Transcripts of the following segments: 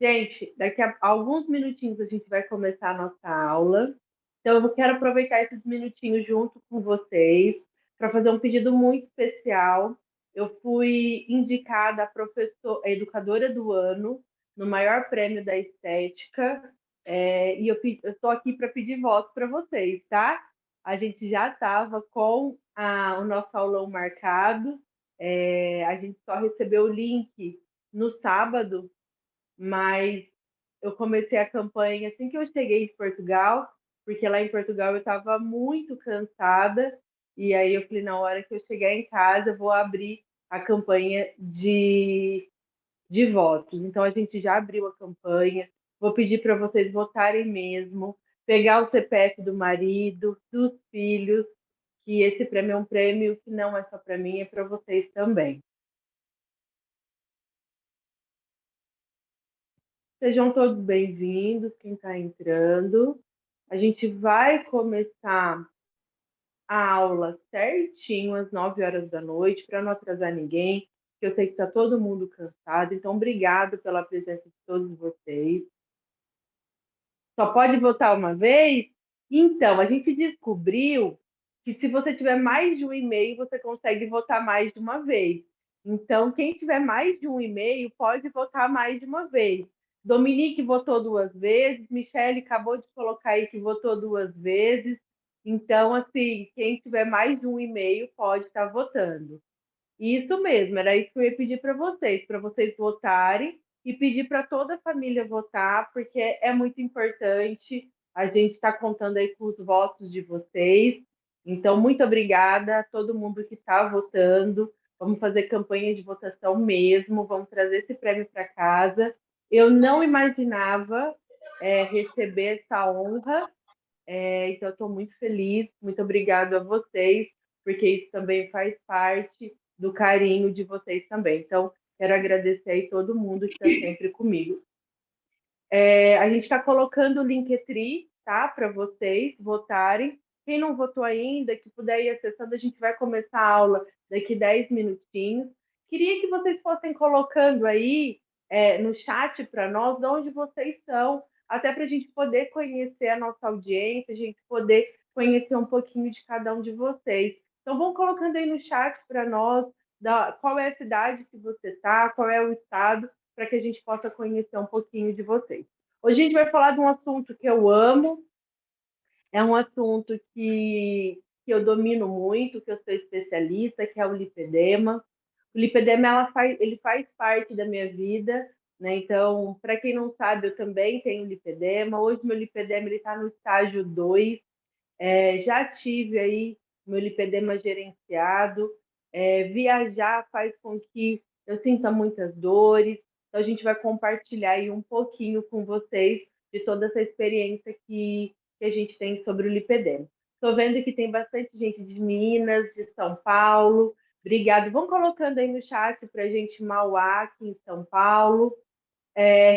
Gente, daqui a alguns minutinhos a gente vai começar a nossa aula. Então, eu quero aproveitar esses minutinhos junto com vocês para fazer um pedido muito especial. Eu fui indicada a educadora do ano no maior prêmio da estética, e eu estou aqui para pedir voto para vocês, tá? A gente já estava com o nosso aulão marcado, a gente só recebeu o link no sábado, mas eu comecei a campanha assim que eu cheguei em Portugal, porque lá em Portugal eu estava muito cansada, e aí eu falei, na hora que eu chegar em casa, eu vou abrir a campanha de votos. Então a gente já abriu a campanha, vou pedir para vocês votarem mesmo, pegar o CPF do marido, dos filhos, que esse prêmio é um prêmio que não é só para mim, é para vocês também. Sejam todos bem-vindos, quem está entrando. A gente vai começar a aula certinho às 9 horas da noite, para não atrasar ninguém, que eu sei que está todo mundo cansado. Então, obrigado pela presença de todos vocês. Só pode votar uma vez? Então, a gente descobriu que se você tiver mais de um e-mail, você consegue votar mais de uma vez. Então, quem tiver mais de um e-mail pode votar mais de uma vez. Dominique votou 2 vezes, Michele acabou de colocar aí que votou 2 vezes. Então, assim, quem tiver mais de um e-mail pode estar votando. Isso mesmo, era isso que eu ia pedir para vocês votarem e pedir para toda a família votar, porque é muito importante. A gente está contando aí com os votos de vocês. Então, muito obrigada a todo mundo que está votando. Vamos fazer campanha de votação mesmo, vamos trazer esse prêmio para casa. Eu não imaginava receber essa honra, então, eu estou muito feliz, muito obrigada a vocês, porque isso também faz parte do carinho de vocês também. Então, quero agradecer aí todo mundo que está sempre comigo. A gente está colocando o Linktree, tá? Para vocês votarem. Quem não votou ainda, que puder ir acessando, a gente vai começar a aula daqui 10 minutinhos. Queria que vocês fossem colocando aí no chat para nós de onde vocês são, até para a gente poder conhecer a nossa audiência, a gente poder conhecer um pouquinho de cada um de vocês. Então, vão colocando aí no chat para nós qual é a cidade que você está, qual é o estado, para que a gente possa conhecer um pouquinho de vocês. Hoje a gente vai falar de um assunto que eu amo, é um assunto que eu domino muito, que eu sou especialista, que é o lipedema. O lipedema ele faz parte da minha vida, né? Então, para quem não sabe, eu também tenho lipedema. Hoje meu lipedema está no estágio 2. Já tive aí meu lipedema gerenciado. Viajar faz com que eu sinta muitas dores. Então, a gente vai compartilhar aí um pouquinho com vocês de toda essa experiência que a gente tem sobre o lipedema. Estou vendo que tem bastante gente de Minas, de São Paulo. Obrigado. Vão colocando aí no chat para a gente Mauá, aqui em São Paulo,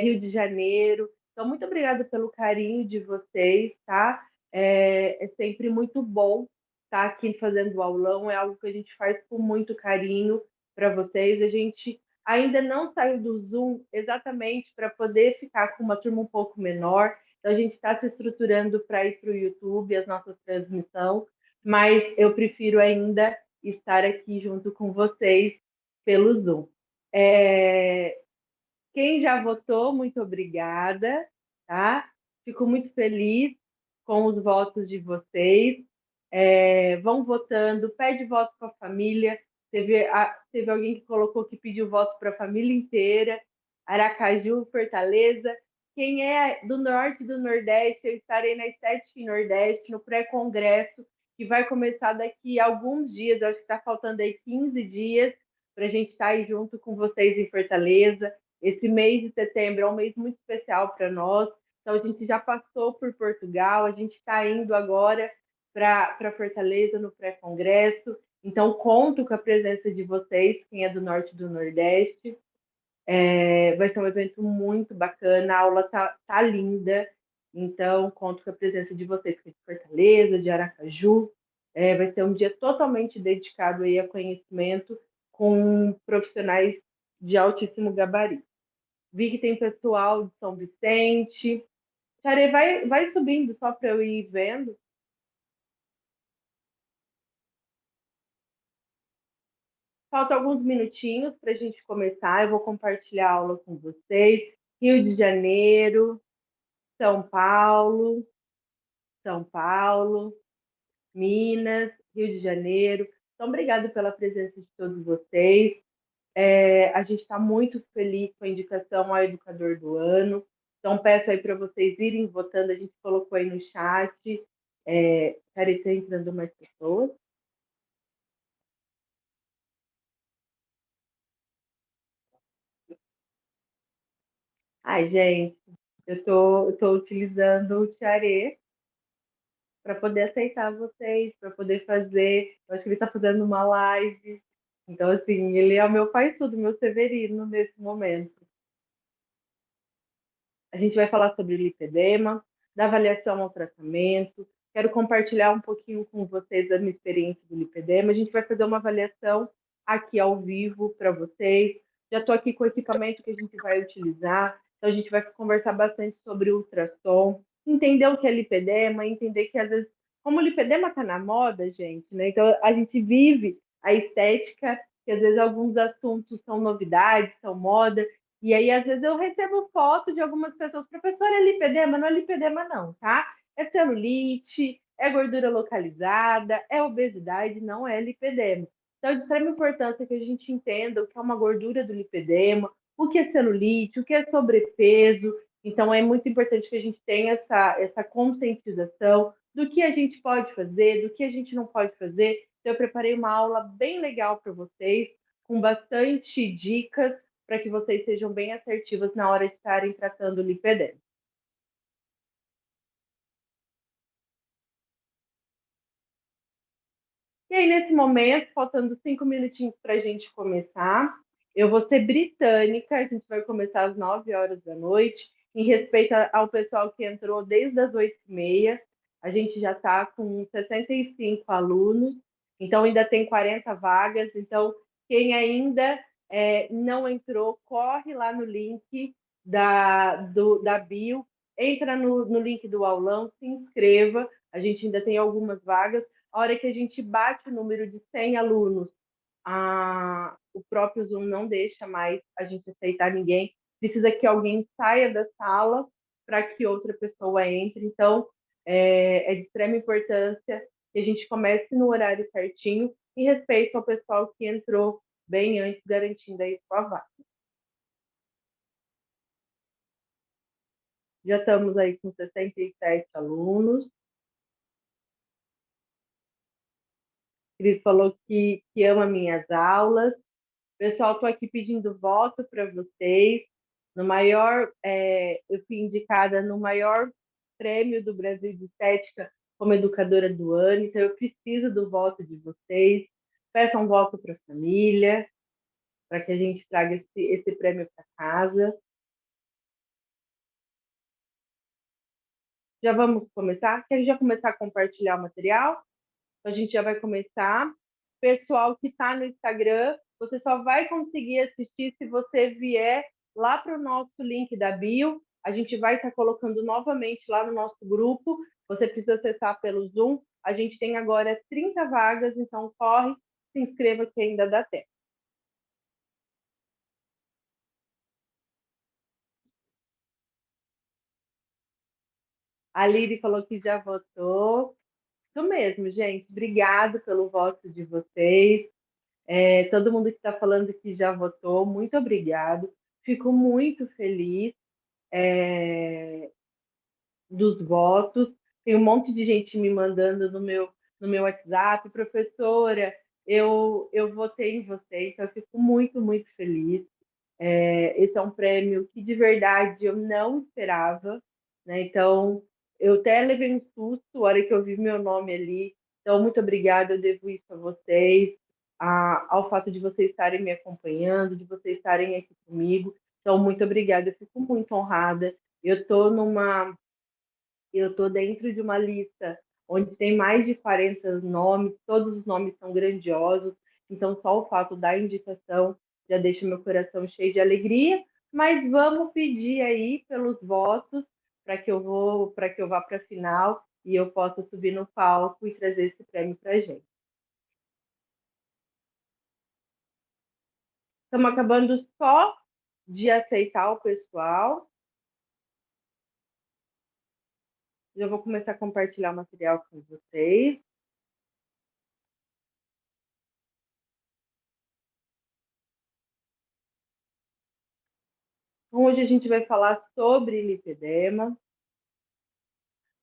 Rio de Janeiro. Então, muito obrigada pelo carinho de vocês, tá? É sempre muito bom estar aqui fazendo o aulão, é algo que a gente faz com muito carinho para vocês. A gente ainda não saiu do Zoom exatamente para poder ficar com uma turma um pouco menor, então a gente está se estruturando para ir para o YouTube, as nossas transmissões, mas eu prefiro ainda estar aqui junto com vocês pelo Zoom. Quem já votou, muito obrigada, tá? Fico muito feliz com os votos de vocês. Vão votando, pede voto para a família. Teve alguém que colocou que pediu voto para a família inteira. Aracaju, Fortaleza. Quem é do Norte e do Nordeste, eu estarei na Estética Nordeste, no pré-congresso, que vai começar daqui a alguns dias, eu acho que está faltando aí 15 dias, para a gente estar aí junto com vocês em Fortaleza. Esse mês de setembro é um mês muito especial para nós. Então, a gente já passou por Portugal, a gente está indo agora para Fortaleza no pré-congresso. Então, conto com a presença de vocês, quem é do Norte e do Nordeste. Vai ser um evento muito bacana, a aula tá linda. Então, conto com a presença de vocês aqui de Fortaleza, de Aracaju. Vai ser um dia totalmente dedicado aí a conhecimento com profissionais de altíssimo gabarito. Vi que tem pessoal de São Vicente. Xarê, vai subindo só para eu ir vendo. Faltam alguns minutinhos para a gente começar. Eu vou compartilhar a aula com vocês. Rio de Janeiro, São Paulo, São Paulo, Minas, Rio de Janeiro. Então, obrigado pela presença de todos vocês. A gente está muito feliz com a indicação ao Educador do Ano. Então, peço aí para vocês irem votando. A gente colocou aí no chat. Parecer entrando mais pessoas. Ai, gente, eu tô utilizando o Tiaré para poder aceitar vocês, para poder fazer. Eu acho que ele está fazendo uma live. Então, assim, ele é o meu pai tudo, meu Severino nesse momento. A gente vai falar sobre lipedema, da avaliação ao tratamento. Quero compartilhar um pouquinho com vocês da minha experiência do lipedema. A gente vai fazer uma avaliação aqui ao vivo para vocês. Já estou aqui com o equipamento que a gente vai utilizar. Então, a gente vai conversar bastante sobre ultrassom, entender o que é lipedema, entender que, às vezes, como o lipedema está na moda, gente, né? Então, a gente vive a estética, que às vezes alguns assuntos são novidades, são moda, e aí, às vezes, eu recebo foto de algumas pessoas, professora, é lipedema? Não é lipedema, não, tá? É celulite, é gordura localizada, é obesidade, não é lipedema. Então, é de extrema importância que a gente entenda o que é uma gordura do lipedema, o que é celulite, o que é sobrepeso. Então, é muito importante que a gente tenha essa conscientização do que a gente pode fazer, do que a gente não pode fazer. Então, eu preparei uma aula bem legal para vocês, com bastante dicas para que vocês sejam bem assertivas na hora de estarem tratando o lipedema. E aí, nesse momento, faltando 5 minutinhos para a gente começar, eu vou ser britânica, a gente vai começar às 9 horas da noite, em respeito ao pessoal que entrou desde as 8h30. A gente já está com 65 alunos, então ainda tem 40 vagas. Então, quem ainda não entrou, corre lá no link da bio, entra no link do aulão, se inscreva. A gente ainda tem algumas vagas. A hora que a gente bate o número de 100 alunos, o próprio Zoom não deixa mais a gente aceitar ninguém. Precisa que alguém saia da sala para que outra pessoa entre. Então, é de extrema importância que a gente comece no horário certinho, em respeito ao pessoal que entrou bem antes, garantindo aí sua vaga. Já estamos aí com 67 alunos. Cris falou que ama minhas aulas. Pessoal, estou aqui pedindo voto para vocês. No maior, eu fui indicada no maior prêmio do Brasil de Estética como educadora do ano, então eu preciso do voto de vocês. Peçam um voto para a família, para que a gente traga esse prêmio para casa. Já vamos começar? Quer já começar a compartilhar o material? A gente já vai começar. Pessoal que está no Instagram, você só vai conseguir assistir se você vier lá para o nosso link da bio. A gente vai estar colocando novamente lá no nosso grupo. Você precisa acessar pelo Zoom. A gente tem agora 30 vagas, então corre, se inscreva que ainda dá tempo. A Lili falou que já votou. Isso mesmo, gente. Obrigado pelo voto de vocês. Todo mundo que está falando que já votou, muito obrigado. Fico muito feliz dos votos. Tem um monte de gente me mandando no meu WhatsApp, professora, eu votei em você, então eu fico muito, muito feliz. Esse é um prêmio que de verdade eu não esperava, né? Então eu até levei um susto na hora que eu vi meu nome ali. Então, muito obrigada, eu devo isso a vocês, ao fato de vocês estarem me acompanhando, de vocês estarem aqui comigo. Então, muito obrigada, eu fico muito honrada. Eu estou eu estou dentro de uma lista onde tem mais de 40 nomes, todos os nomes são grandiosos, então só o fato da indicação já deixa meu coração cheio de alegria, mas vamos pedir aí pelos votos para que eu vá para a final e eu possa subir no palco e trazer esse prêmio para a gente. Estamos acabando só de aceitar o pessoal. Já vou começar a compartilhar o material com vocês. Hoje a gente vai falar sobre lipedema.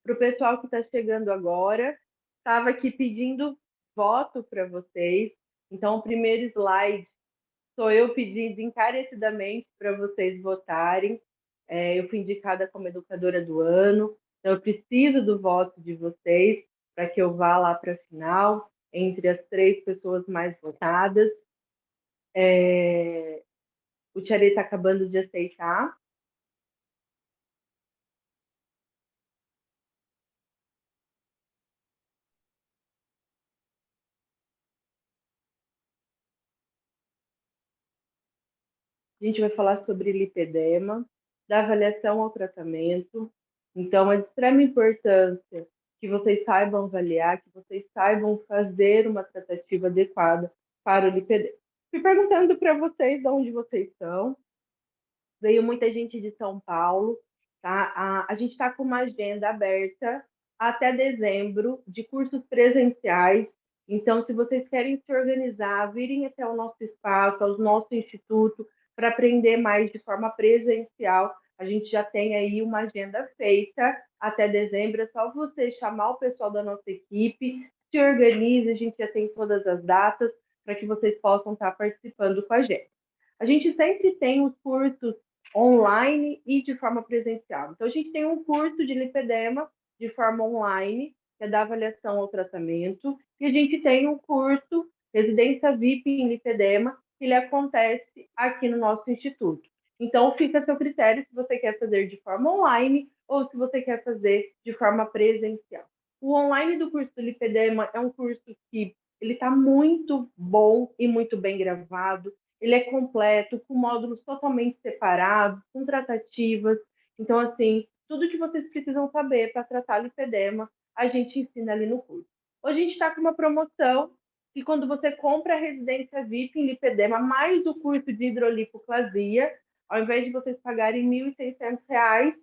Para o pessoal que está chegando agora, estava aqui pedindo voto para vocês. Então, o primeiro slide sou eu pedindo encarecidamente para vocês votarem. Eu fui indicada como educadora do ano, então eu preciso do voto de vocês para que eu vá lá para a final, entre as 3 pessoas mais votadas. O Tiarei está acabando de aceitar. A gente vai falar sobre lipedema, da avaliação ao tratamento. Então, é de extrema importância que vocês saibam avaliar, que vocês saibam fazer uma tratativa adequada para o lipedema. Fui perguntando para vocês de onde vocês são. Veio muita gente de São Paulo, tá? A gente está com uma agenda aberta até dezembro de cursos presenciais. Então, se vocês querem se organizar, virem até o nosso espaço, ao nosso instituto, para aprender mais de forma presencial, a gente já tem aí uma agenda feita até dezembro. É só você chamar o pessoal da nossa equipe, se organize, a gente já tem todas as datas para que vocês possam estar participando com a gente. A gente sempre tem os cursos online e de forma presencial. Então, a gente tem um curso de lipedema de forma online, que é da avaliação ao tratamento, e a gente tem um curso Residência VIP em Lipedema, que ele acontece aqui no nosso instituto. Então, fica a seu critério se você quer fazer de forma online ou se você quer fazer de forma presencial. O online do curso do lipedema é um curso que ele está muito bom e muito bem gravado. Ele é completo, com módulos totalmente separados, com tratativas. Então, assim, tudo que vocês precisam saber para tratar lipedema, a gente ensina ali no curso. Hoje a gente está com uma promoção que quando você compra a residência VIP em lipedema, mais o curso de hidrolipoplasia, ao invés de vocês pagarem R$ 1.600,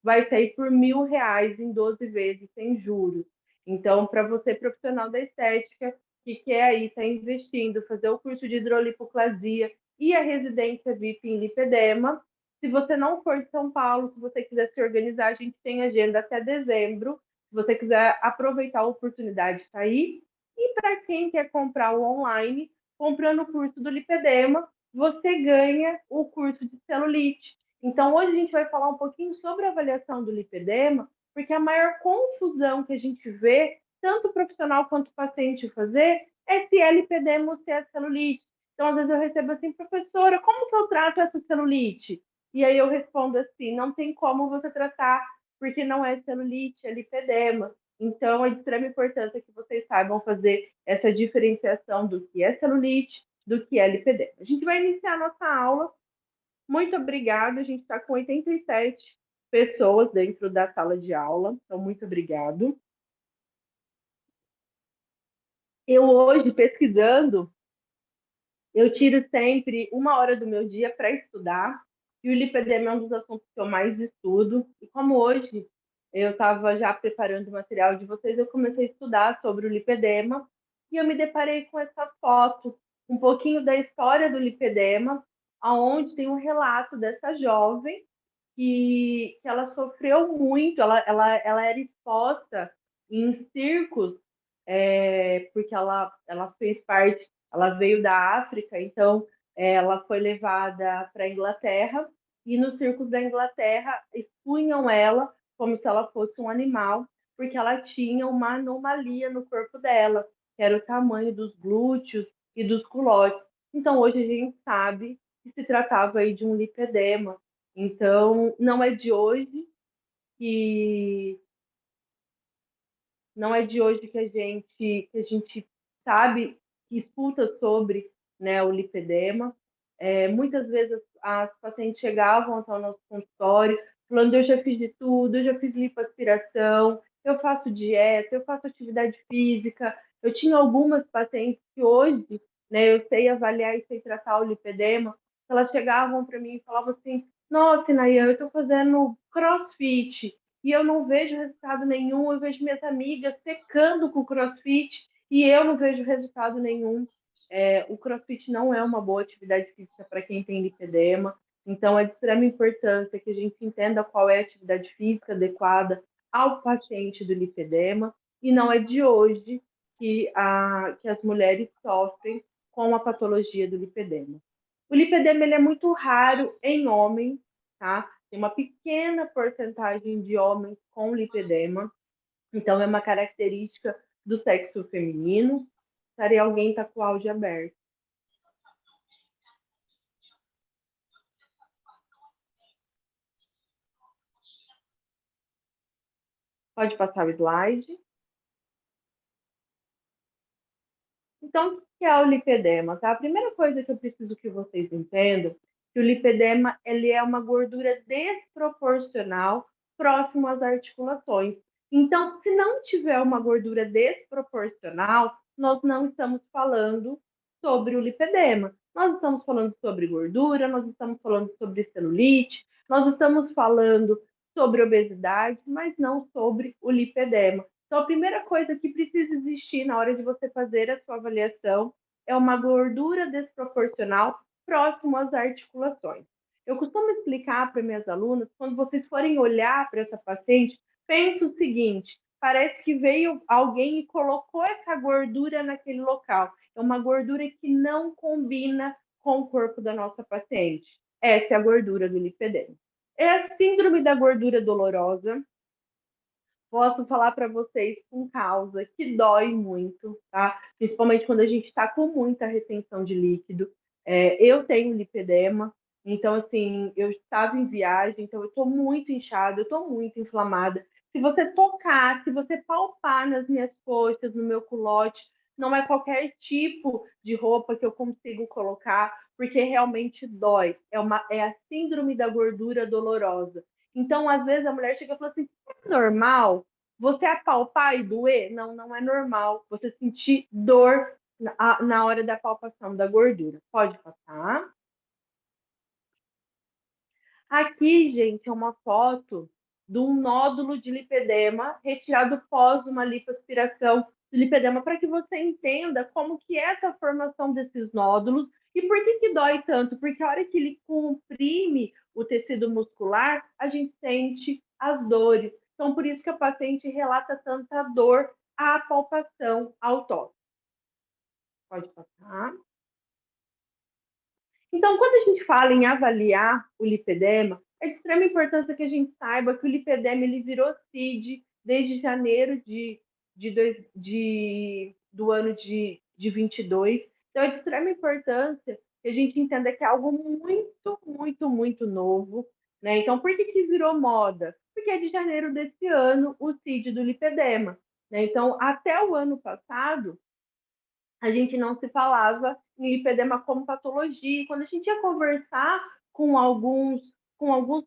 vai sair por R$ 1.000 em 12 vezes, sem juros. Então, para você, profissional da estética, que quer aí estar investindo, fazer o curso de hidrolipoplasia e a residência VIP em lipedema. Se você não for de São Paulo, se você quiser se organizar, a gente tem agenda até dezembro. Se você quiser aproveitar a oportunidade, está aí. E para quem quer comprar o online, comprando o curso do lipedema, você ganha o curso de celulite. Então, hoje a gente vai falar um pouquinho sobre a avaliação do lipedema, porque a maior confusão que a gente vê tanto o profissional quanto o paciente fazer é se é lipedema ou se é celulite. Então, às vezes eu recebo assim, professora, como que eu trato essa celulite? E aí eu respondo assim, não tem como você tratar, porque não é celulite, é lipedema. Então, é de extrema importância que vocês saibam fazer essa diferenciação do que é celulite, do que é lipedema. A gente vai iniciar a nossa aula. Muito obrigada. A gente está com 87 pessoas dentro da sala de aula. Então, muito obrigado. Eu hoje, pesquisando, eu tiro sempre 1 hora do meu dia para estudar, e o lipedema é um dos assuntos que eu mais estudo. E como hoje eu estava já preparando o material de vocês, eu comecei a estudar sobre o lipedema, e eu me deparei com essa foto, um pouquinho da história do lipedema, aonde tem um relato dessa jovem que ela sofreu muito, ela era exposta em circos, porque ela fez parte, ela veio da África, então ela foi levada para a Inglaterra, e nos circos da Inglaterra expunham ela como se ela fosse um animal, porque ela tinha uma anomalia no corpo dela, que era o tamanho dos glúteos e dos culotes. Então, hoje a gente sabe que se tratava aí de um lipedema. Então, que não é de hoje que a gente sabe, que escuta sobre, né, o lipedema. Muitas vezes as pacientes chegavam até o nosso consultório falando: eu já fiz de tudo, eu já fiz lipoaspiração, eu faço dieta, eu faço atividade física. Eu tinha algumas pacientes que hoje, né, eu sei avaliar e sei tratar o lipedema, elas chegavam para mim e falavam assim: nossa, Nayan, eu estou fazendo crossfit e eu não vejo resultado nenhum, eu vejo minhas amigas secando com o crossfit e eu não vejo resultado nenhum. O crossfit não é uma boa atividade física para quem tem lipedema, então é de extrema importância que a gente entenda qual é a atividade física adequada ao paciente do lipedema, e não é de hoje que as mulheres sofrem com a patologia do lipedema. O lipedema ele é muito raro em homens, tá? Tem uma pequena porcentagem de homens com lipedema, então é uma característica do sexo feminino. Estaria alguém tá com o áudio aberto. Pode passar o slide. Então, o que é o lipedema? Tá? A primeira coisa que eu preciso que vocês entendam que o lipedema ele é uma gordura desproporcional próximo às articulações. Então, se não tiver uma gordura desproporcional, nós não estamos falando sobre o lipedema. Nós estamos falando sobre gordura, nós estamos falando sobre celulite, nós estamos falando sobre obesidade, mas não sobre o lipedema. Então, a primeira coisa que precisa existir na hora de você fazer a sua avaliação é uma gordura desproporcional próximo às articulações. Eu costumo explicar para minhas alunas, quando vocês forem olhar para essa paciente, pense o seguinte: parece que veio alguém e colocou essa gordura naquele local. É uma gordura que não combina com o corpo da nossa paciente. Essa é a gordura do lipedema. É a síndrome da gordura dolorosa. Posso falar para vocês com causa que dói muito, tá? Principalmente quando a gente está com muita retenção de líquido. Eu tenho lipedema, então, assim, eu estava em viagem, então eu estou muito inchada, eu estou muito inflamada. Se você tocar, se você palpar nas minhas coxas, no meu culote, não é qualquer tipo de roupa que eu consigo colocar, porque realmente dói. É a síndrome da gordura dolorosa. Então, às vezes, a mulher chega e fala assim: é normal você apalpar e doer? Não, não é normal você sentir dor na hora da palpação da gordura. Pode passar. Aqui, gente, é uma foto de um nódulo de lipedema retirado pós uma lipoaspiração de lipedema, para que você entenda como que é essa formação desses nódulos e por que dói tanto. Porque a hora que ele comprime o tecido muscular, a gente sente as dores. Então, por isso que a paciente relata tanta dor à palpação, ao toque. Pode passar. Então, quando a gente fala em avaliar o lipedema, é de extrema importância que a gente saiba que o lipedema ele virou CID desde janeiro do ano de 22. Então, é de extrema importância que a gente entenda que é algo muito, muito, muito novo. Né? Então, por que virou moda? Porque é de janeiro desse ano o CID do lipedema. Né? Então, até o ano passado, a gente não se falava em lipedema como patologia. E quando a gente ia conversar com alguns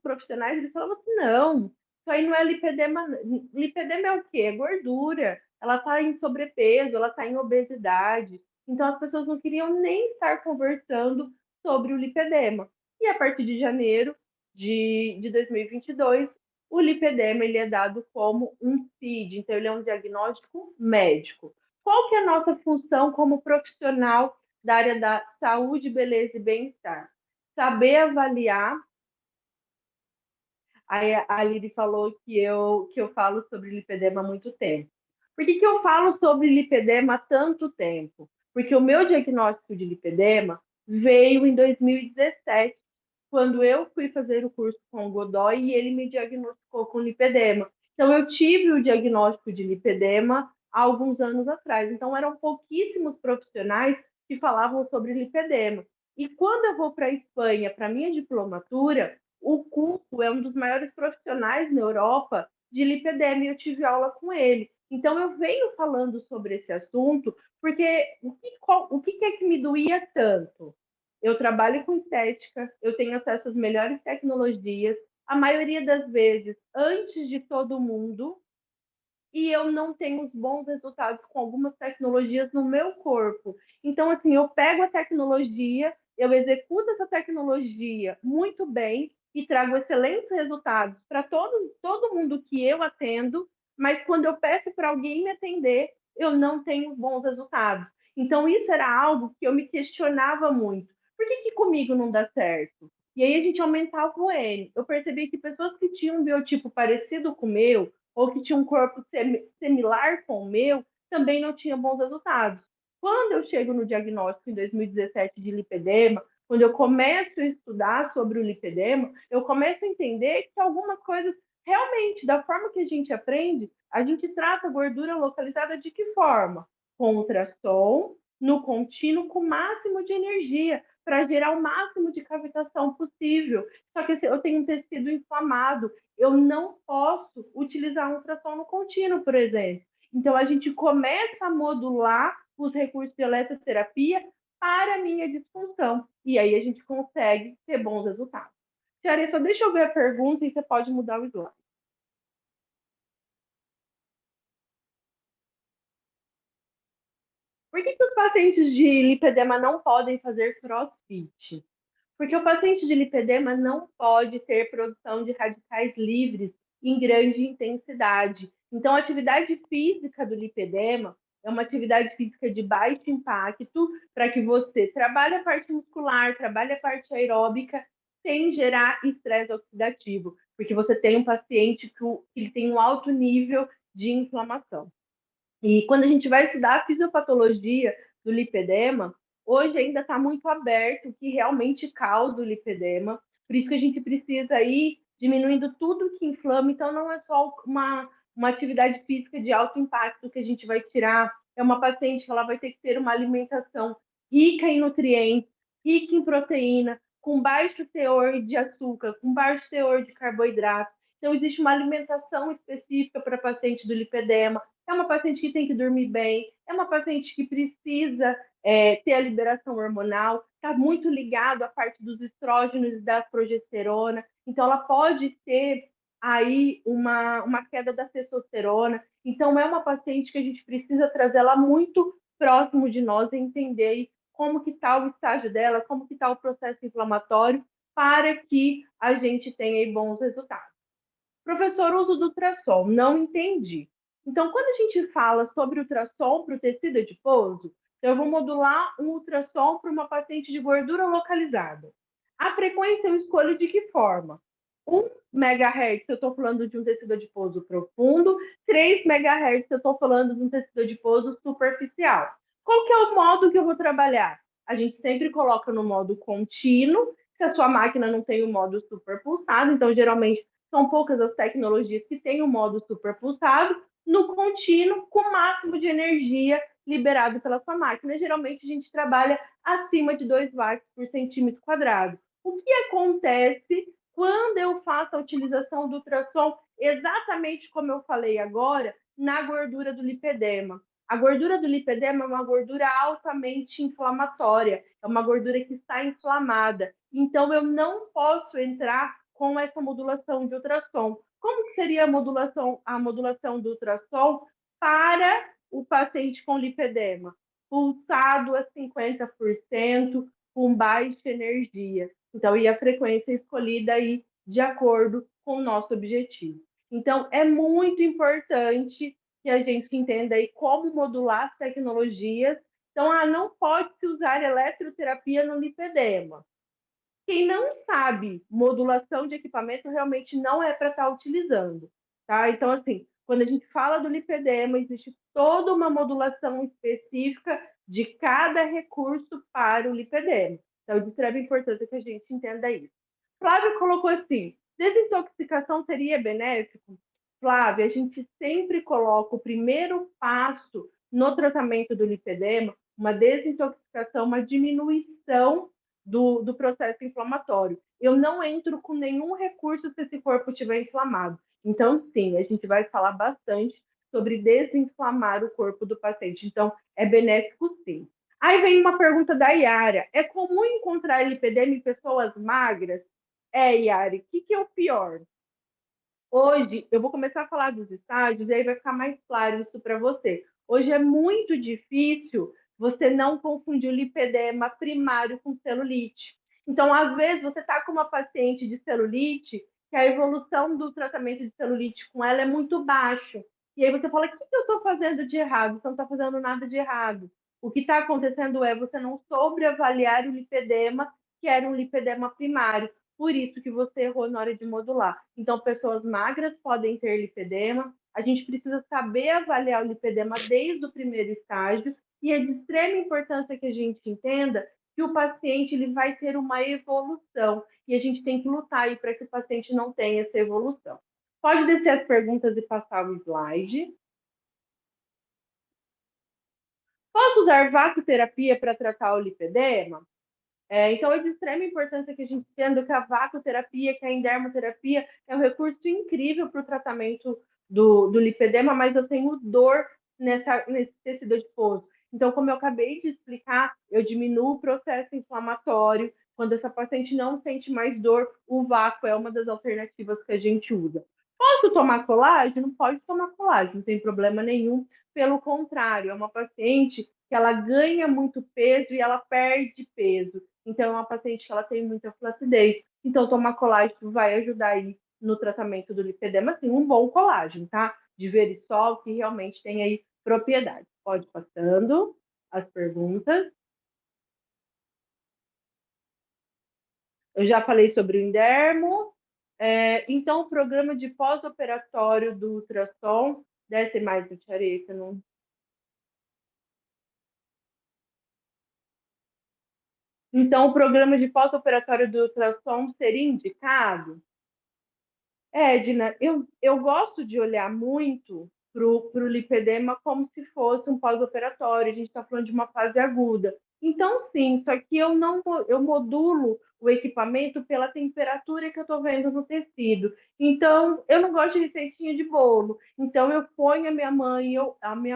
profissionais, eles falavam assim: não, isso aí não é lipedema. Lipedema é o quê? É gordura. Ela está em sobrepeso, ela está em obesidade. Então as pessoas não queriam nem estar conversando sobre o lipedema. E a partir de janeiro de 2022, o lipedema ele é dado como um CID, então ele é um diagnóstico médico. Qual que é a nossa função como profissional da área da saúde, beleza e bem-estar? Saber avaliar. Aí a Lili falou que eu falo sobre lipedema há muito tempo. Por que eu falo sobre lipedema há tanto tempo? Porque o meu diagnóstico de lipedema veio em 2017, quando eu fui fazer o curso com o Godoy e ele me diagnosticou com lipedema. Então, eu tive o diagnóstico de lipedema há alguns anos atrás. Então, eram pouquíssimos profissionais que falavam sobre lipedema. E quando eu vou para a Espanha, para minha diplomatura, o Cuco é um dos maiores profissionais na Europa de lipedema e eu tive aula com ele. Então, eu venho falando sobre esse assunto porque o que é que me doía tanto? eu trabalho com estética, eu tenho acesso às melhores tecnologias, a maioria das vezes antes de todo mundo, e eu não tenho os bons resultados com algumas tecnologias no meu corpo. Então, assim, eu pego a tecnologia, eu executo essa tecnologia muito bem e trago excelentes resultados para todo mundo que eu atendo, mas quando eu peço para alguém me atender, eu não tenho bons resultados. Então, isso era algo que eu me questionava muito. Por que comigo não dá certo? E aí a gente aumentava o N. Eu percebi que pessoas que tinham um biotipo parecido com o meu, ou que tinha um corpo similar com o meu, também não tinha bons resultados. Quando eu chego no diagnóstico em 2017 de lipedema, quando eu começo a estudar sobre o lipedema, eu começo a entender que algumas coisas, realmente, da forma que a gente aprende, a gente trata a gordura localizada de que forma? Com ultrassom, no contínuo, com o máximo de energia, para gerar o máximo de cavitação possível. Só que eu tenho um tecido inflamado, eu não posso utilizar um ultrassom no contínuo, por exemplo. Então, a gente começa a modular os recursos de eletroterapia para a minha disfunção. E aí a gente consegue ter bons resultados. Tiare, só deixa eu ver a pergunta e você pode mudar o slide. Por que os pacientes de lipedema não podem fazer crossfit? Porque o paciente de lipedema não pode ter produção de radicais livres em grande intensidade. Então, a atividade física do lipedema é uma atividade física de baixo impacto para que você trabalhe a parte muscular, trabalhe a parte aeróbica sem gerar estresse oxidativo, porque você tem um paciente que tem um alto nível de inflamação. E quando a gente vai estudar a fisiopatologia do lipedema, hoje ainda está muito aberto o que realmente causa o lipedema, por isso que a gente precisa ir diminuindo tudo que inflama, então não é só uma atividade física de alto impacto que a gente vai tirar, é uma paciente que ela vai ter que ter uma alimentação rica em nutrientes, rica em proteína, com baixo teor de açúcar, com baixo teor de carboidrato. Então, existe uma alimentação específica para paciente do lipedema, é uma paciente que tem que dormir bem, é uma paciente que precisa ter a liberação hormonal, está muito ligado à parte dos estrógenos e da progesterona, então ela pode ter aí uma queda da testosterona, então é uma paciente que a gente precisa trazer ela muito próximo de nós e entender como que está o estágio dela, como que está o processo inflamatório, para que a gente tenha bons resultados. Professor, uso do ultrassom, não entendi. Então, quando a gente fala sobre ultrassom para o tecido adiposo, eu vou modular um ultrassom para uma paciente de gordura localizada. A frequência eu escolho de que forma? 1 MHz eu estou falando de um tecido adiposo profundo, 3 MHz eu estou falando de um tecido adiposo superficial. Qual que é o modo que eu vou trabalhar? A gente sempre coloca no modo contínuo, se a sua máquina não tem o modo superpulsado, então geralmente são poucas as tecnologias que têm o modo superpulsado, no contínuo, com o máximo de energia liberado pela sua máquina. Geralmente, a gente trabalha acima de 2 watts por centímetro quadrado. O que acontece quando eu faço a utilização do ultrassom, exatamente como eu falei agora, na gordura do lipedema? A gordura do lipedema é uma gordura altamente inflamatória, é uma gordura que está inflamada. Então, eu não posso entrar com essa modulação de ultrassom. Como seria a modulação do ultrassom para o paciente com lipedema? Pulsado a 50%, com baixa energia. Então, e a frequência escolhida aí de acordo com o nosso objetivo. Então, é muito importante que a gente entenda aí como modular as tecnologias. Então, não pode-se usar eletroterapia no lipedema. Quem não sabe modulação de equipamento realmente não é para estar utilizando, tá? Então, assim, quando a gente fala do lipedema, existe toda uma modulação específica de cada recurso para o lipedema. Então, de extrema importância que a gente entenda isso. Flávio colocou assim, desintoxicação seria benéfico? Flávia, a gente sempre coloca o primeiro passo no tratamento do lipedema, uma desintoxicação, uma diminuição do processo inflamatório. Eu não entro com nenhum recurso se esse corpo estiver inflamado. Então, sim, a gente vai falar bastante sobre desinflamar o corpo do paciente. Então, é benéfico, sim. Aí vem uma pergunta da Yara. É comum encontrar lipedema em pessoas magras? É, Yara, o que é o pior? Hoje, eu vou começar a falar dos estágios e aí vai ficar mais claro isso para você. Hoje é muito difícil você não confundir o lipedema primário com celulite. Então, às vezes, você está com uma paciente de celulite que a evolução do tratamento de celulite com ela é muito baixo. E aí você fala, o que eu estou fazendo de errado? Você não está fazendo nada de errado. O que está acontecendo é você não soube avaliar o lipedema, que era um lipedema primário. Por isso que você errou na hora de modular. Então, pessoas magras podem ter lipedema. A gente precisa saber avaliar o lipedema desde o primeiro estágio e é de extrema importância que a gente entenda que o paciente ele vai ter uma evolução e a gente tem que lutar aí para que o paciente não tenha essa evolução. Pode descer as perguntas e passar o slide. Posso usar vacoterapia para tratar o lipedema? Então, é de extrema importância que a gente entenda que a vacoterapia, que a endermoterapia é um recurso incrível para o tratamento do lipedema, mas eu tenho dor nesse tecido adiposo. Então, como eu acabei de explicar, eu diminuo o processo inflamatório. Quando essa paciente não sente mais dor, o vácuo é uma das alternativas que a gente usa. Posso tomar colágeno? Pode tomar colágeno, não tem problema nenhum. Pelo contrário, é uma paciente que ela ganha muito peso e ela perde peso. Então, é uma paciente que ela tem muita flacidez. Então, tomar colágeno vai ajudar aí no tratamento do lipedema, assim, um bom colágeno, tá? De verisol, que realmente tem aí propriedades. Pode ir passando as perguntas. Eu já falei sobre o endermo. Então, o programa de pós-operatório do ultrassom, desce mais do Tiareca, não. Então, o programa de pós-operatório do ultrassom seria indicado? Edna, eu gosto de olhar muito para o lipedema como se fosse um pós-operatório, a gente está falando de uma fase aguda. Então, sim, só que eu modulo o equipamento pela temperatura que eu estou vendo no tecido. Então, eu não gosto de receitinha de bolo. Então, eu ponho a minha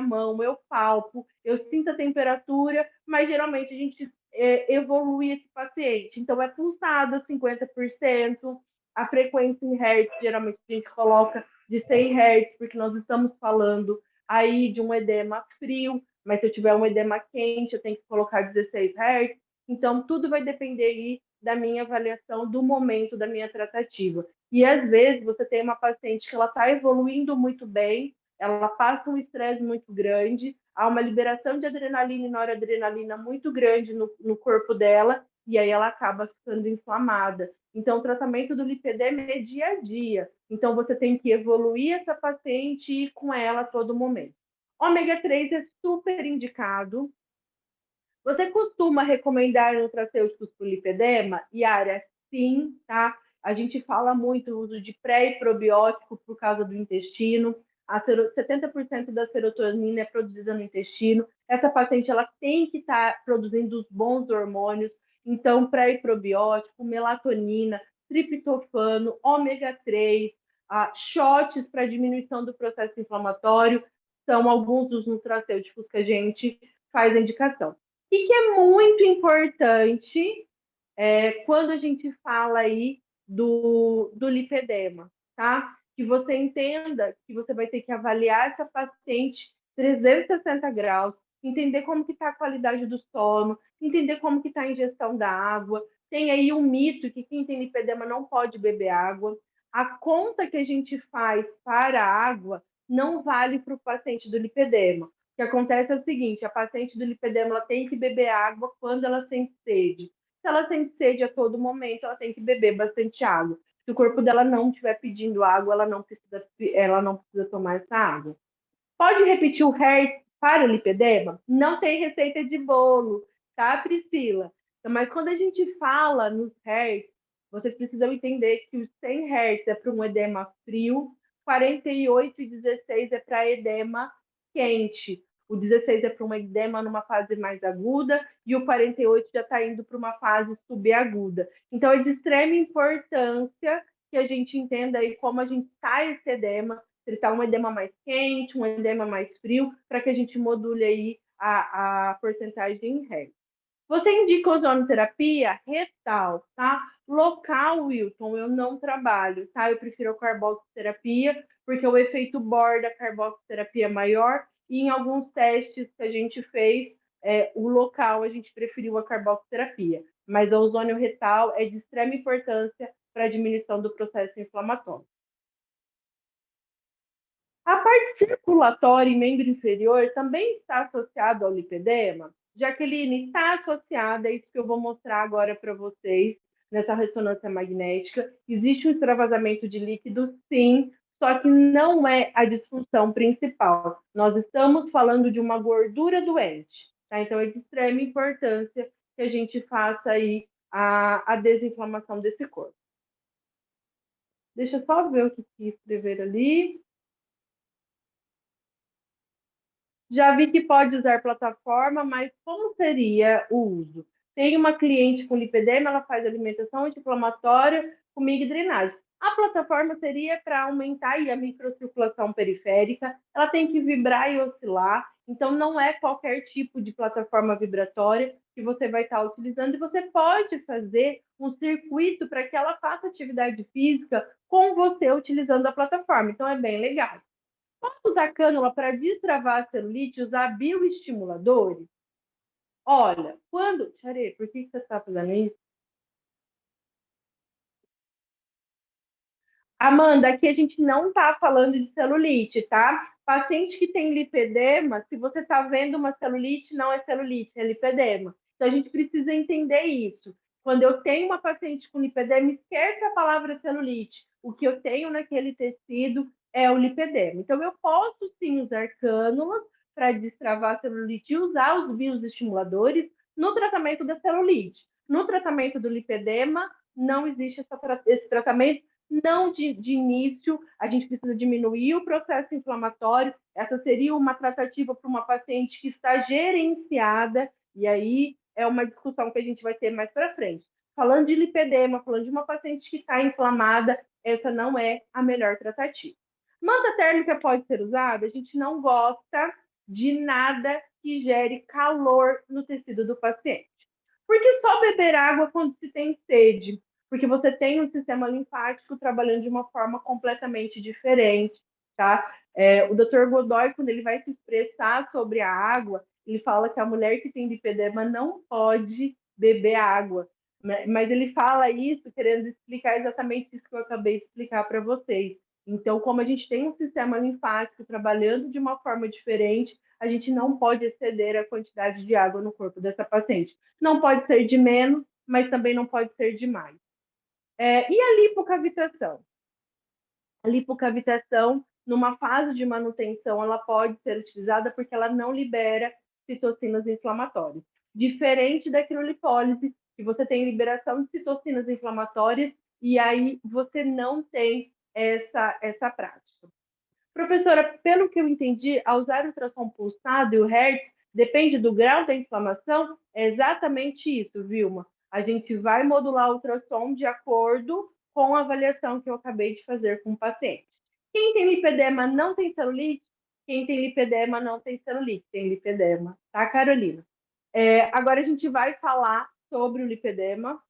mão, eu palpo, eu sinto a temperatura, mas geralmente a gente evolui esse paciente. Então, é pulsado 50%, a frequência em hertz, geralmente a gente coloca de 100 hertz, porque nós estamos falando aí de um edema frio, mas se eu tiver um edema quente, eu tenho que colocar 16 hertz. Então, tudo vai depender aí da minha avaliação do momento da minha tratativa. E às vezes você tem uma paciente que ela está evoluindo muito bem, ela passa um estresse muito grande, há uma liberação de adrenalina e noradrenalina muito grande no corpo dela, e aí ela acaba ficando inflamada. Então, o tratamento do lipedema é dia a dia. Então, você tem que evoluir essa paciente e ir com ela a todo momento. Ômega 3 é super indicado. Você costuma recomendar nutracêuticos para o lipedema? Yara, sim, tá? A gente fala muito o uso de pré e probiótico por causa do intestino. 70% da serotonina é produzida no intestino. Essa paciente ela tem que estar produzindo os bons hormônios. Então, pré e probiótico, melatonina, triptofano, ômega 3, shots para diminuição do processo inflamatório são alguns dos nutracêuticos que a gente faz a indicação. Que é muito importante quando a gente fala aí do lipedema, tá? Que você entenda que você vai ter que avaliar essa paciente 360 graus, entender como que está a qualidade do sono, entender como que está a ingestão da água. Tem aí um mito que quem tem lipedema não pode beber água. A conta que a gente faz para a água não vale para o paciente do lipedema. O que acontece é o seguinte, a paciente do lipedema ela tem que beber água quando ela sente sede. Se ela sente sede a todo momento, ela tem que beber bastante água. Se o corpo dela não estiver pedindo água, ela não precisa tomar essa água. Pode repetir o Hertz para o lipedema? Não tem receita de bolo, tá, Priscila? Então, mas quando a gente fala nos Hertz, vocês precisam entender que os 100 Hertz é para um edema frio, 48 e 16 é para edema quente. O 16 é para um edema numa fase mais aguda e o 48 já está indo para uma fase subaguda. Então, é de extrema importância que a gente entenda aí como a gente está esse edema, se ele está um edema mais quente, um edema mais frio, para que a gente module aí a porcentagem em Hz. Você indica ozonoterapia retal, tá? Local, Wilton, eu não trabalho, tá? Eu prefiro a carboxoterapia, porque o efeito Bohr da carboxoterapia é maior, e em alguns testes que a gente fez, o local a gente preferiu a carboxoterapia. Mas a ozônio retal é de extrema importância para a diminuição do processo inflamatório. A parte circulatória e membro inferior também está associado ao lipedema? Jaqueline, está associada, é isso que eu vou mostrar agora para vocês nessa ressonância magnética. Existe um extravasamento de líquido, sim, só que não é a disfunção principal. Nós estamos falando de uma gordura doente, tá? Então é de extrema importância que a gente faça aí a desinflamação desse corpo. Deixa eu só ver o que escrever ali. Já vi que pode usar plataforma, mas como seria o uso? Tem uma cliente com lipedema, ela faz alimentação anti-inflamatória com migdrenagem. A plataforma seria para aumentar a microcirculação periférica, ela tem que vibrar e oscilar, então não é qualquer tipo de plataforma vibratória que você vai estar utilizando, e você pode fazer um circuito para que ela faça atividade física com você utilizando a plataforma, então é bem legal. Posso usar cânula para destravar a celulite, usar bioestimuladores? Olha, quando... Xarê, por que você está fazendo isso? Amanda, aqui a gente não está falando de celulite, tá? Paciente que tem lipedema, se você está vendo uma celulite, não é celulite, é lipedema. Então a gente precisa entender isso. Quando eu tenho uma paciente com lipedema, esquece a palavra celulite. O que eu tenho naquele tecido é o lipedema. Então eu posso sim usar cânulas para destravar a celulite e usar os bioestimuladores no tratamento da celulite. No tratamento do lipedema, não existe esse tratamento, não de início, a gente precisa diminuir o processo inflamatório. Essa seria uma tratativa para uma paciente que está gerenciada, e aí é uma discussão que a gente vai ter mais para frente. Falando de lipedema, falando de uma paciente que está inflamada, essa não é a melhor tratativa. Manta térmica pode ser usada? A gente não gosta de nada que gere calor no tecido do paciente. Por que só beber água quando se tem sede? Porque você tem um sistema linfático trabalhando de uma forma completamente diferente, tá? O Dr. Godoy, quando ele vai se expressar sobre a água, ele fala que a mulher que tem lipedema não pode beber água, né? Mas ele fala isso querendo explicar exatamente isso que eu acabei de explicar para vocês. Então, como a gente tem um sistema linfático trabalhando de uma forma diferente, a gente não pode exceder a quantidade de água no corpo dessa paciente. Não pode ser de menos, mas também não pode ser de mais. E a lipocavitação? A lipocavitação, numa fase de manutenção, ela pode ser utilizada porque ela não libera citocinas inflamatórias. Diferente da criolipólise, que você tem liberação de citocinas inflamatórias e aí você não tem essa prática. Professora, pelo que eu entendi, ao usar o ultrassom pulsado e o Hertz, depende do grau da inflamação? É exatamente isso, Vilma. A gente vai modular o ultrassom de acordo com a avaliação que eu acabei de fazer com o paciente. Quem tem lipedema não tem celulite? Quem tem lipedema não tem celulite, tem lipedema, tá, Carolina? Agora a gente vai falar sobre o lipedema.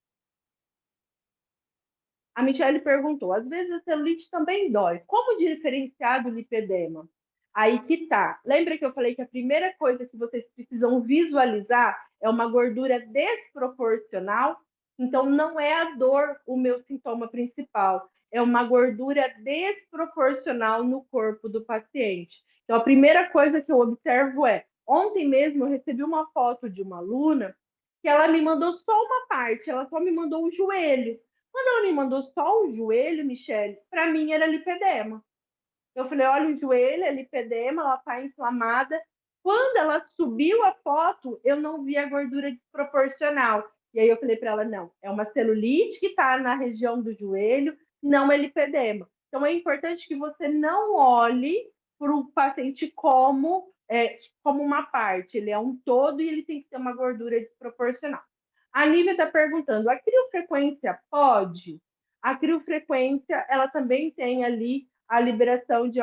A Michelle perguntou: às vezes a celulite também dói. Como diferenciar do lipedema? Aí que tá. Lembra que eu falei que a primeira coisa que vocês precisam visualizar é uma gordura desproporcional? Então, não é a dor o meu sintoma principal, é uma gordura desproporcional no corpo do paciente. Então, a primeira coisa que eu observo é: ontem mesmo eu recebi uma foto de uma aluna que ela me mandou só uma parte, ela só me mandou o joelho. Quando ela me mandou só o joelho, Michelle, para mim era lipedema. Eu falei, olha, o joelho é lipedema, ela está inflamada. Quando ela subiu a foto, eu não vi a gordura desproporcional. E aí eu falei para ela, não, é uma celulite que está na região do joelho, não é lipedema. Então é importante que você não olhe para o paciente como uma parte. Ele é um todo e ele tem que ter uma gordura desproporcional. A Nívia está perguntando, a criofrequência pode? A criofrequência, ela também tem ali a liberação de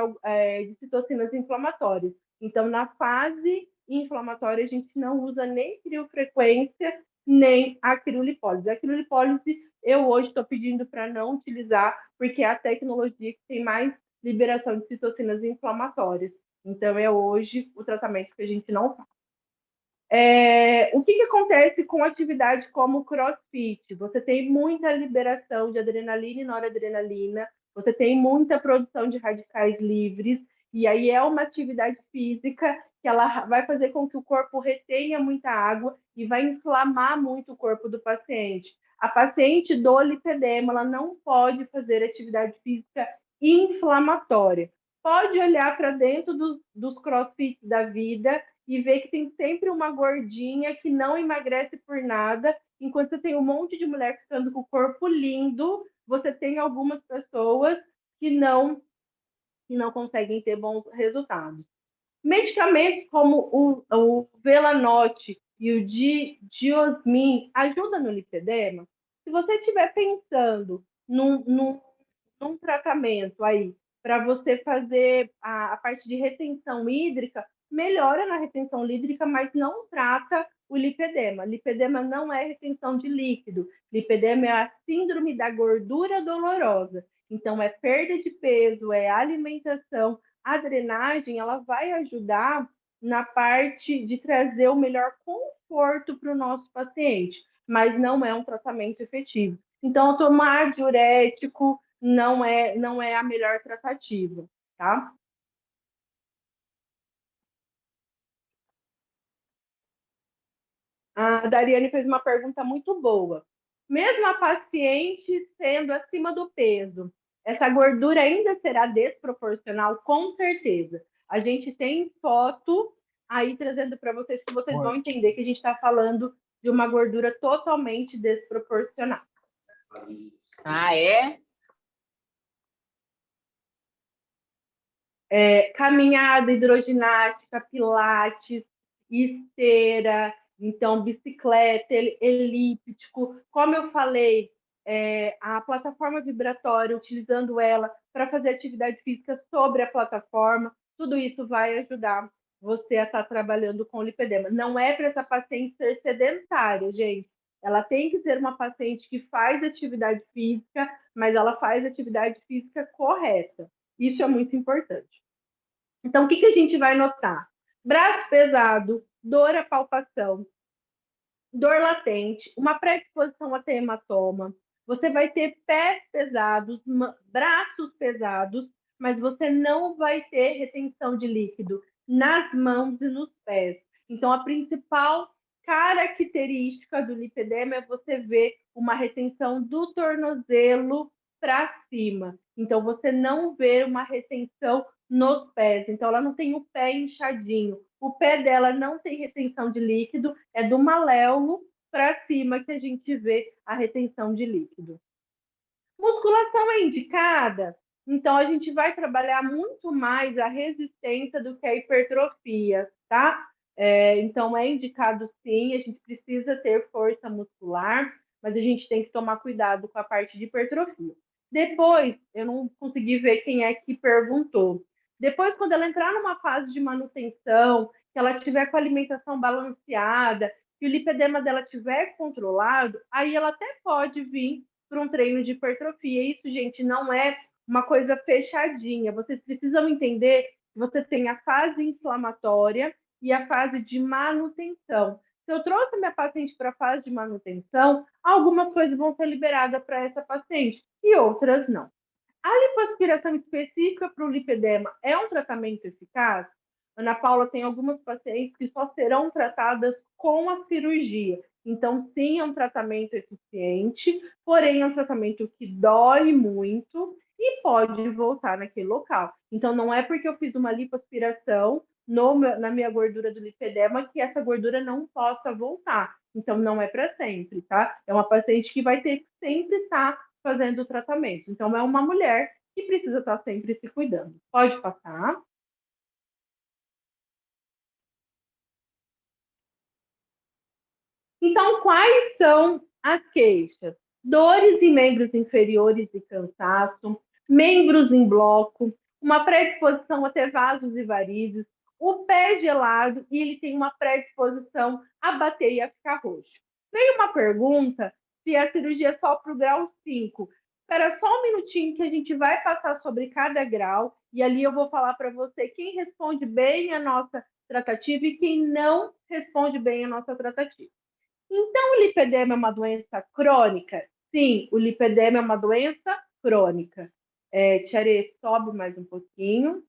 citocinas inflamatórias. Então, na fase inflamatória, a gente não usa nem criofrequência, nem a criolipólise. A criolipólise eu hoje estou pedindo para não utilizar, porque é a tecnologia que tem mais liberação de citocinas inflamatórias. Então, é hoje o tratamento que a gente não faz. O que acontece com atividade como crossfit? Você tem muita liberação de adrenalina e noradrenalina, você tem muita produção de radicais livres, e aí é uma atividade física que ela vai fazer com que o corpo retenha muita água e vai inflamar muito o corpo do paciente. A paciente do lipedema, ela não pode fazer atividade física inflamatória. Pode olhar para dentro dos crossfits da vida e ver que tem sempre uma gordinha que não emagrece por nada, enquanto você tem um monte de mulher ficando com o corpo lindo, você tem algumas pessoas que não conseguem ter bons resultados. Medicamentos como o Velanote e o Diosmin ajudam no lipedema? Se você estiver pensando num tratamento aí para você fazer a parte de retenção hídrica, melhora na retenção hídrica, mas não trata o lipedema. Lipedema não é retenção de líquido. Lipedema é a síndrome da gordura dolorosa. Então, é perda de peso, é alimentação. A drenagem, ela vai ajudar na parte de trazer o melhor conforto para o nosso paciente, mas não é um tratamento efetivo. Então, tomar diurético não é a melhor tratativa, tá? A Dariane fez uma pergunta muito boa. Mesmo a paciente sendo acima do peso, essa gordura ainda será desproporcional? Com certeza. A gente tem foto aí trazendo para vocês que vocês vão entender que a gente está falando de uma gordura totalmente desproporcional. Ah, é? Caminhada, hidroginástica, pilates, esteira, então bicicleta, elíptico. Como eu falei, a plataforma vibratória, utilizando ela para fazer atividade física sobre a plataforma, tudo isso vai ajudar você a estar trabalhando com lipedema. Não é para essa paciente ser sedentária, gente. Ela tem que ser uma paciente que faz atividade física, mas ela faz atividade física correta. Isso é muito importante. Então, o que a gente vai notar? Braço pesado, dor à palpação, dor latente, uma predisposição a ter hematoma. Você vai ter pés pesados, braços pesados, mas você não vai ter retenção de líquido nas mãos e nos pés. Então, a principal característica do lipedema é você ver uma retenção do tornozelo para cima. Então, você não vê uma retenção nos pés. Então, ela não tem o pé inchadinho. O pé dela não tem retenção de líquido, é do maléolo para cima que a gente vê a retenção de líquido. Musculação é indicada? Então, a gente vai trabalhar muito mais a resistência do que a hipertrofia, tá? Então, é indicado sim, a gente precisa ter força muscular, mas a gente tem que tomar cuidado com a parte de hipertrofia. Depois, eu não consegui ver quem é que perguntou. Depois, quando ela entrar numa fase de manutenção, que ela tiver com a alimentação balanceada, que o lipedema dela estiver controlado, aí ela até pode vir para um treino de hipertrofia. Isso, gente, não é uma coisa fechadinha. Vocês precisam entender que você tem a fase inflamatória e a fase de manutenção. Se eu trouxe minha paciente para a fase de manutenção, algumas coisas vão ser liberadas para essa paciente e outras não. A lipoaspiração específica para o lipedema é um tratamento eficaz? Ana Paula, tem algumas pacientes que só serão tratadas com a cirurgia. Então, sim, é um tratamento eficiente, porém é um tratamento que dói muito e pode voltar naquele local. Então, não é porque eu fiz uma lipoaspiração na minha gordura do lipedema que essa gordura não possa voltar. Então, não é para sempre, tá? É uma paciente que vai ter que sempre estar fazendo o tratamento. Então, é uma mulher que precisa estar sempre se cuidando. Pode passar. Então, quais são as queixas? Dores em membros inferiores e cansaço, membros em bloco, uma predisposição a ter vasos e varizes, o pé gelado e ele tem uma predisposição a bater e a ficar roxo. Veio uma pergunta se a cirurgia é só para o grau 5. Espera só um minutinho que a gente vai passar sobre cada grau e ali eu vou falar para você quem responde bem a nossa tratativa e quem não responde bem a nossa tratativa. Então, o lipedema é uma doença crônica? Sim, o lipedema é uma doença crônica. Tiare, sobe mais um pouquinho.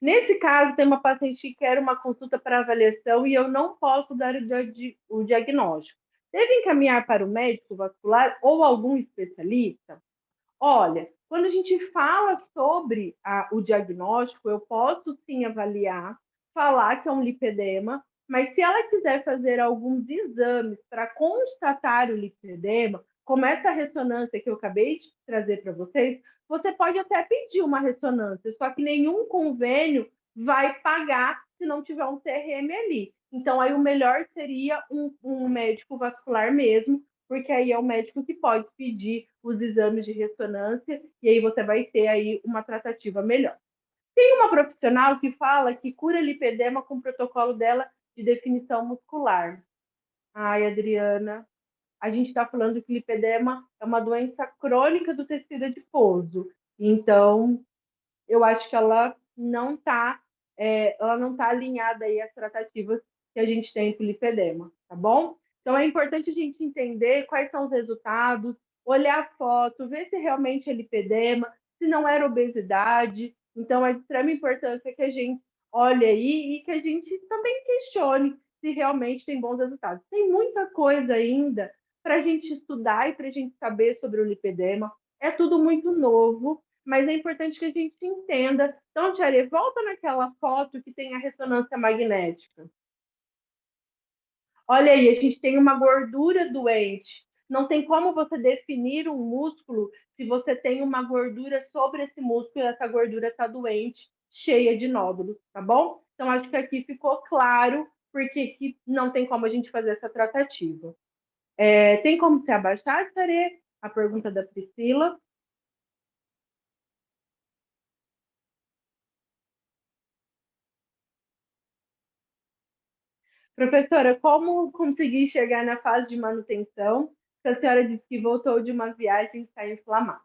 Nesse caso, tem uma paciente que quer uma consulta para avaliação e eu não posso dar o diagnóstico. Deve encaminhar para o médico vascular ou algum especialista? Olha, quando a gente fala sobre o diagnóstico, eu posso sim avaliar, falar que é um lipedema, mas se ela quiser fazer alguns exames para constatar o lipedema, como essa ressonância que eu acabei de trazer para vocês, você pode até pedir uma ressonância, só que nenhum convênio vai pagar se não tiver um CRM ali. Então, aí o melhor seria um médico vascular mesmo, porque aí é o médico que pode pedir os exames de ressonância e aí você vai ter aí uma tratativa melhor. Tem uma profissional que fala que cura lipedema com o protocolo dela de definição muscular. Ai, Adriana, a gente está falando que lipedema é uma doença crônica do tecido adiposo. Então, eu acho que ela não está alinhada aí às tratativas que a gente tem com o lipedema, tá bom? Então é importante a gente entender quais são os resultados, olhar a foto, ver se realmente é lipedema, se não era obesidade. Então é de extrema importância que a gente olhe aí e que a gente também questione se realmente tem bons resultados. Tem muita coisa ainda para a gente estudar e para a gente saber sobre o lipedema. É tudo muito novo, mas é importante que a gente entenda. Então, Tiare, volta naquela foto que tem a ressonância magnética. Olha aí, a gente tem uma gordura doente. Não tem como você definir um músculo se você tem uma gordura sobre esse músculo e essa gordura está doente, cheia de nódulos, tá bom? Então, acho que aqui ficou claro porque que não tem como a gente fazer essa tratativa. Tem como se abaixar, Tiare? A pergunta da Priscila. Professora, como conseguir chegar na fase de manutenção se a senhora disse que voltou de uma viagem e está inflamada?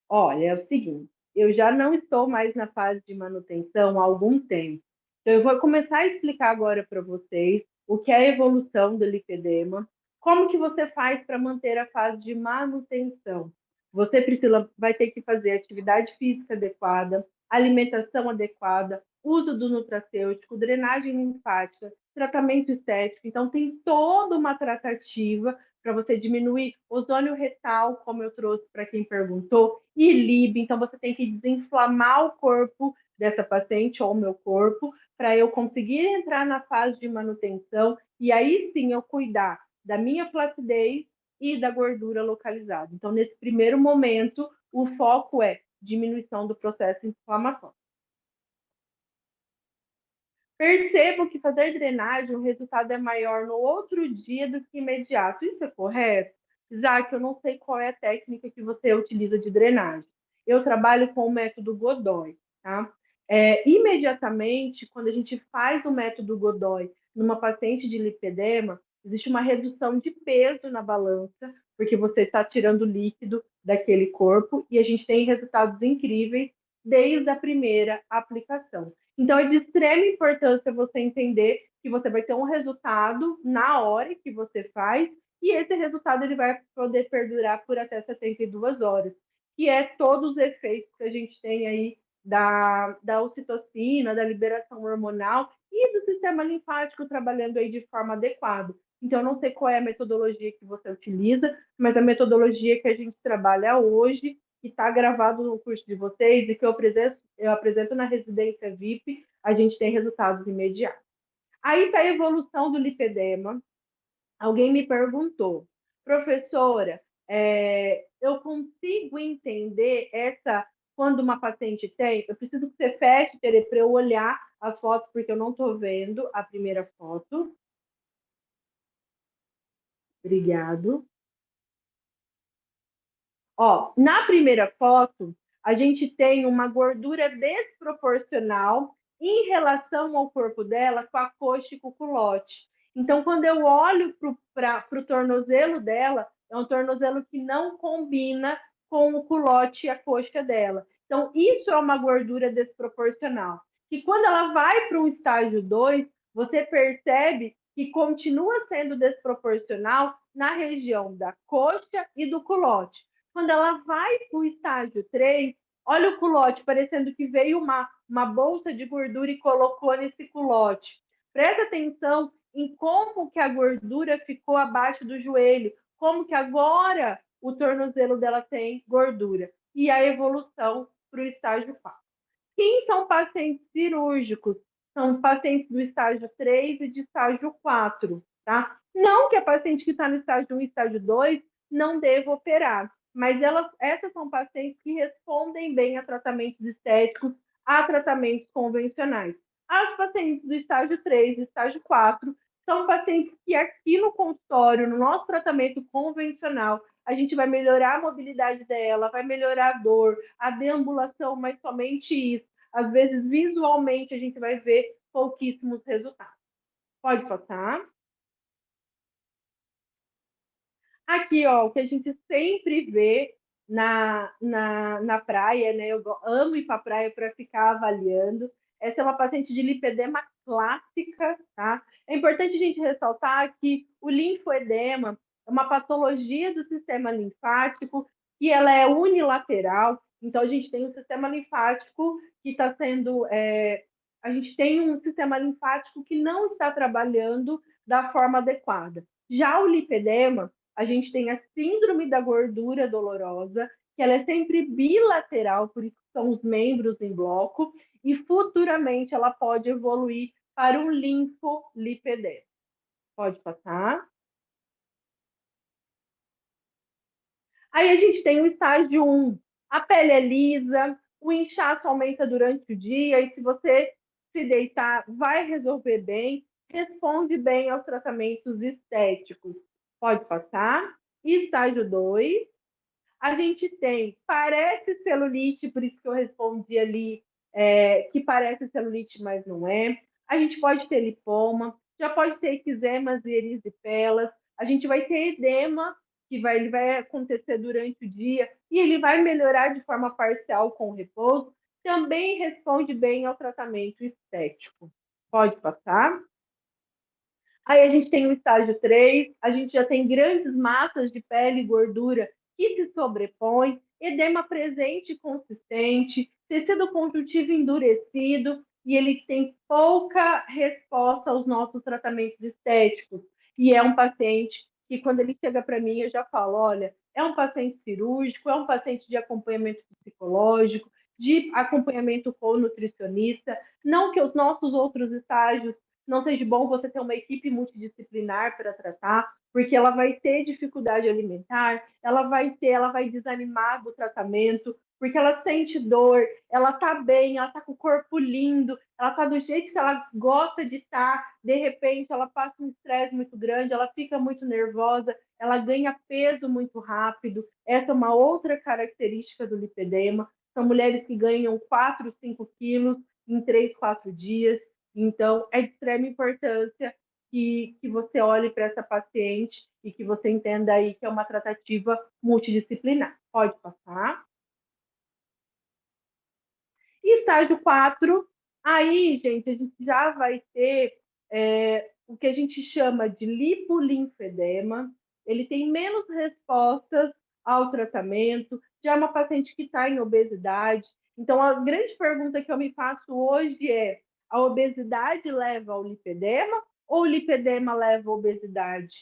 Olha, é o seguinte, eu já não estou mais na fase de manutenção há algum tempo. Então, eu vou começar a explicar agora para vocês o que é a evolução do lipedema, como que você faz para manter a fase de manutenção. Você, Priscila, vai ter que fazer atividade física adequada, alimentação adequada, uso do nutracêutico, drenagem linfática, tratamento estético. Então, tem toda uma tratativa para você diminuir ozônio retal, como eu trouxe para quem perguntou, e LIB. Então, você tem que desinflamar o corpo dessa paciente ou o meu corpo para eu conseguir entrar na fase de manutenção e aí sim eu cuidar da minha flacidez e da gordura localizada. Então, nesse primeiro momento, o foco é diminuição do processo inflamatório. Percebo que fazer drenagem, o resultado é maior no outro dia do que imediato. Isso é correto? Isaac, eu não sei qual é a técnica que você utiliza de drenagem. Eu trabalho com o método Godoy, tá? Imediatamente, quando a gente faz o método Godoy numa paciente de lipedema, existe uma redução de peso na balança, porque você está tirando líquido daquele corpo e a gente tem resultados incríveis desde a primeira aplicação. Então, é de extrema importância você entender que você vai ter um resultado na hora que você faz e esse resultado ele vai poder perdurar por até 72 horas, que é todos os efeitos que a gente tem aí da ocitocina, da liberação hormonal e do sistema linfático trabalhando aí de forma adequada. Então, não sei qual é a metodologia que você utiliza, mas a metodologia que a gente trabalha hoje, que está gravado no curso de vocês e que eu apresento na residência VIP, a gente tem resultados imediatos. Aí está a evolução do lipedema. Alguém me perguntou, professora, eu consigo entender essa quando uma paciente tem? Eu preciso que você feche, Tere, para eu olhar as fotos, porque eu não estou vendo a primeira foto. Obrigado. Ó, na primeira foto, a gente tem uma gordura desproporcional em relação ao corpo dela com a coxa e com o culote. Então, quando eu olho para o tornozelo dela, é um tornozelo que não combina com o culote e a coxa dela. Então, isso é uma gordura desproporcional. E quando ela vai para um estágio 2, você percebe que continua sendo desproporcional na região da coxa e do culote. Quando ela vai para o estágio 3, olha o culote, parecendo que veio uma bolsa de gordura e colocou nesse culote. Presta atenção em como que a gordura ficou abaixo do joelho, como que agora o tornozelo dela tem gordura. E a evolução para o estágio 4. Quem são pacientes cirúrgicos? São pacientes do estágio 3 e de estágio 4, tá? Não que a paciente que está no estágio 1 e estágio 2 não deva operar, mas essas são pacientes que respondem bem a tratamentos estéticos, a tratamentos convencionais. As pacientes do estágio 3 e estágio 4 são pacientes que aqui no consultório, no nosso tratamento convencional, a gente vai melhorar a mobilidade dela, vai melhorar a dor, a deambulação, mas somente isso. Às vezes, visualmente, a gente vai ver pouquíssimos resultados. Pode passar. Aqui, ó, o que a gente sempre vê na praia, né? Eu amo ir para a praia para ficar avaliando. Essa é uma paciente de lipedema clássica, tá? É importante a gente ressaltar que o linfoedema é uma patologia do sistema linfático e ela é unilateral. Então, a gente tem um sistema linfático que está sendo... a gente tem um sistema linfático que não está trabalhando da forma adequada. Já o lipedema, a gente tem a síndrome da gordura dolorosa, que ela é sempre bilateral, por isso são os membros em bloco, e futuramente ela pode evoluir para um linfolipedema. Pode passar. Aí a gente tem o estágio 1. A pele é lisa, o inchaço aumenta durante o dia, e se você se deitar, vai resolver bem, responde bem aos tratamentos estéticos. Pode passar. Estágio 2, a gente tem, parece celulite, por isso que eu respondi ali, que parece celulite, mas não é. A gente pode ter lipoma, já pode ter eczemas e erisipelas, a gente vai ter edema, que ele vai acontecer durante o dia, e ele vai melhorar de forma parcial com o repouso, também responde bem ao tratamento estético. Pode passar. Aí a gente tem o estágio 3, a gente já tem grandes massas de pele e gordura que se sobrepõem, edema presente e consistente, tecido conjuntivo endurecido, e ele tem pouca resposta aos nossos tratamentos estéticos. E é um paciente que, quando ele chega para mim, eu já falo, olha, é um paciente cirúrgico, é um paciente de acompanhamento psicológico, de acompanhamento com o nutricionista, não que os nossos outros estágios não seja bom você ter uma equipe multidisciplinar para tratar, porque ela vai ter dificuldade alimentar, ela vai desanimar do tratamento, porque ela sente dor, ela tá bem, ela tá com o corpo lindo, ela tá do jeito que ela gosta de estar, de repente ela passa um estresse muito grande, ela fica muito nervosa, ela ganha peso muito rápido. Essa é uma outra característica do lipedema. São mulheres que ganham 4, 5 quilos em 3, 4 dias. Então, é de extrema importância que você olhe para essa paciente e que você entenda aí que é uma tratativa multidisciplinar. Pode passar. E estágio 4, aí, gente, a gente já vai ter o que a gente chama de lipolinfedema. Ele tem menos respostas ao tratamento, já é uma paciente que está em obesidade. Então, a grande pergunta que eu me faço hoje é: a obesidade leva ao lipedema ou o lipedema leva à obesidade?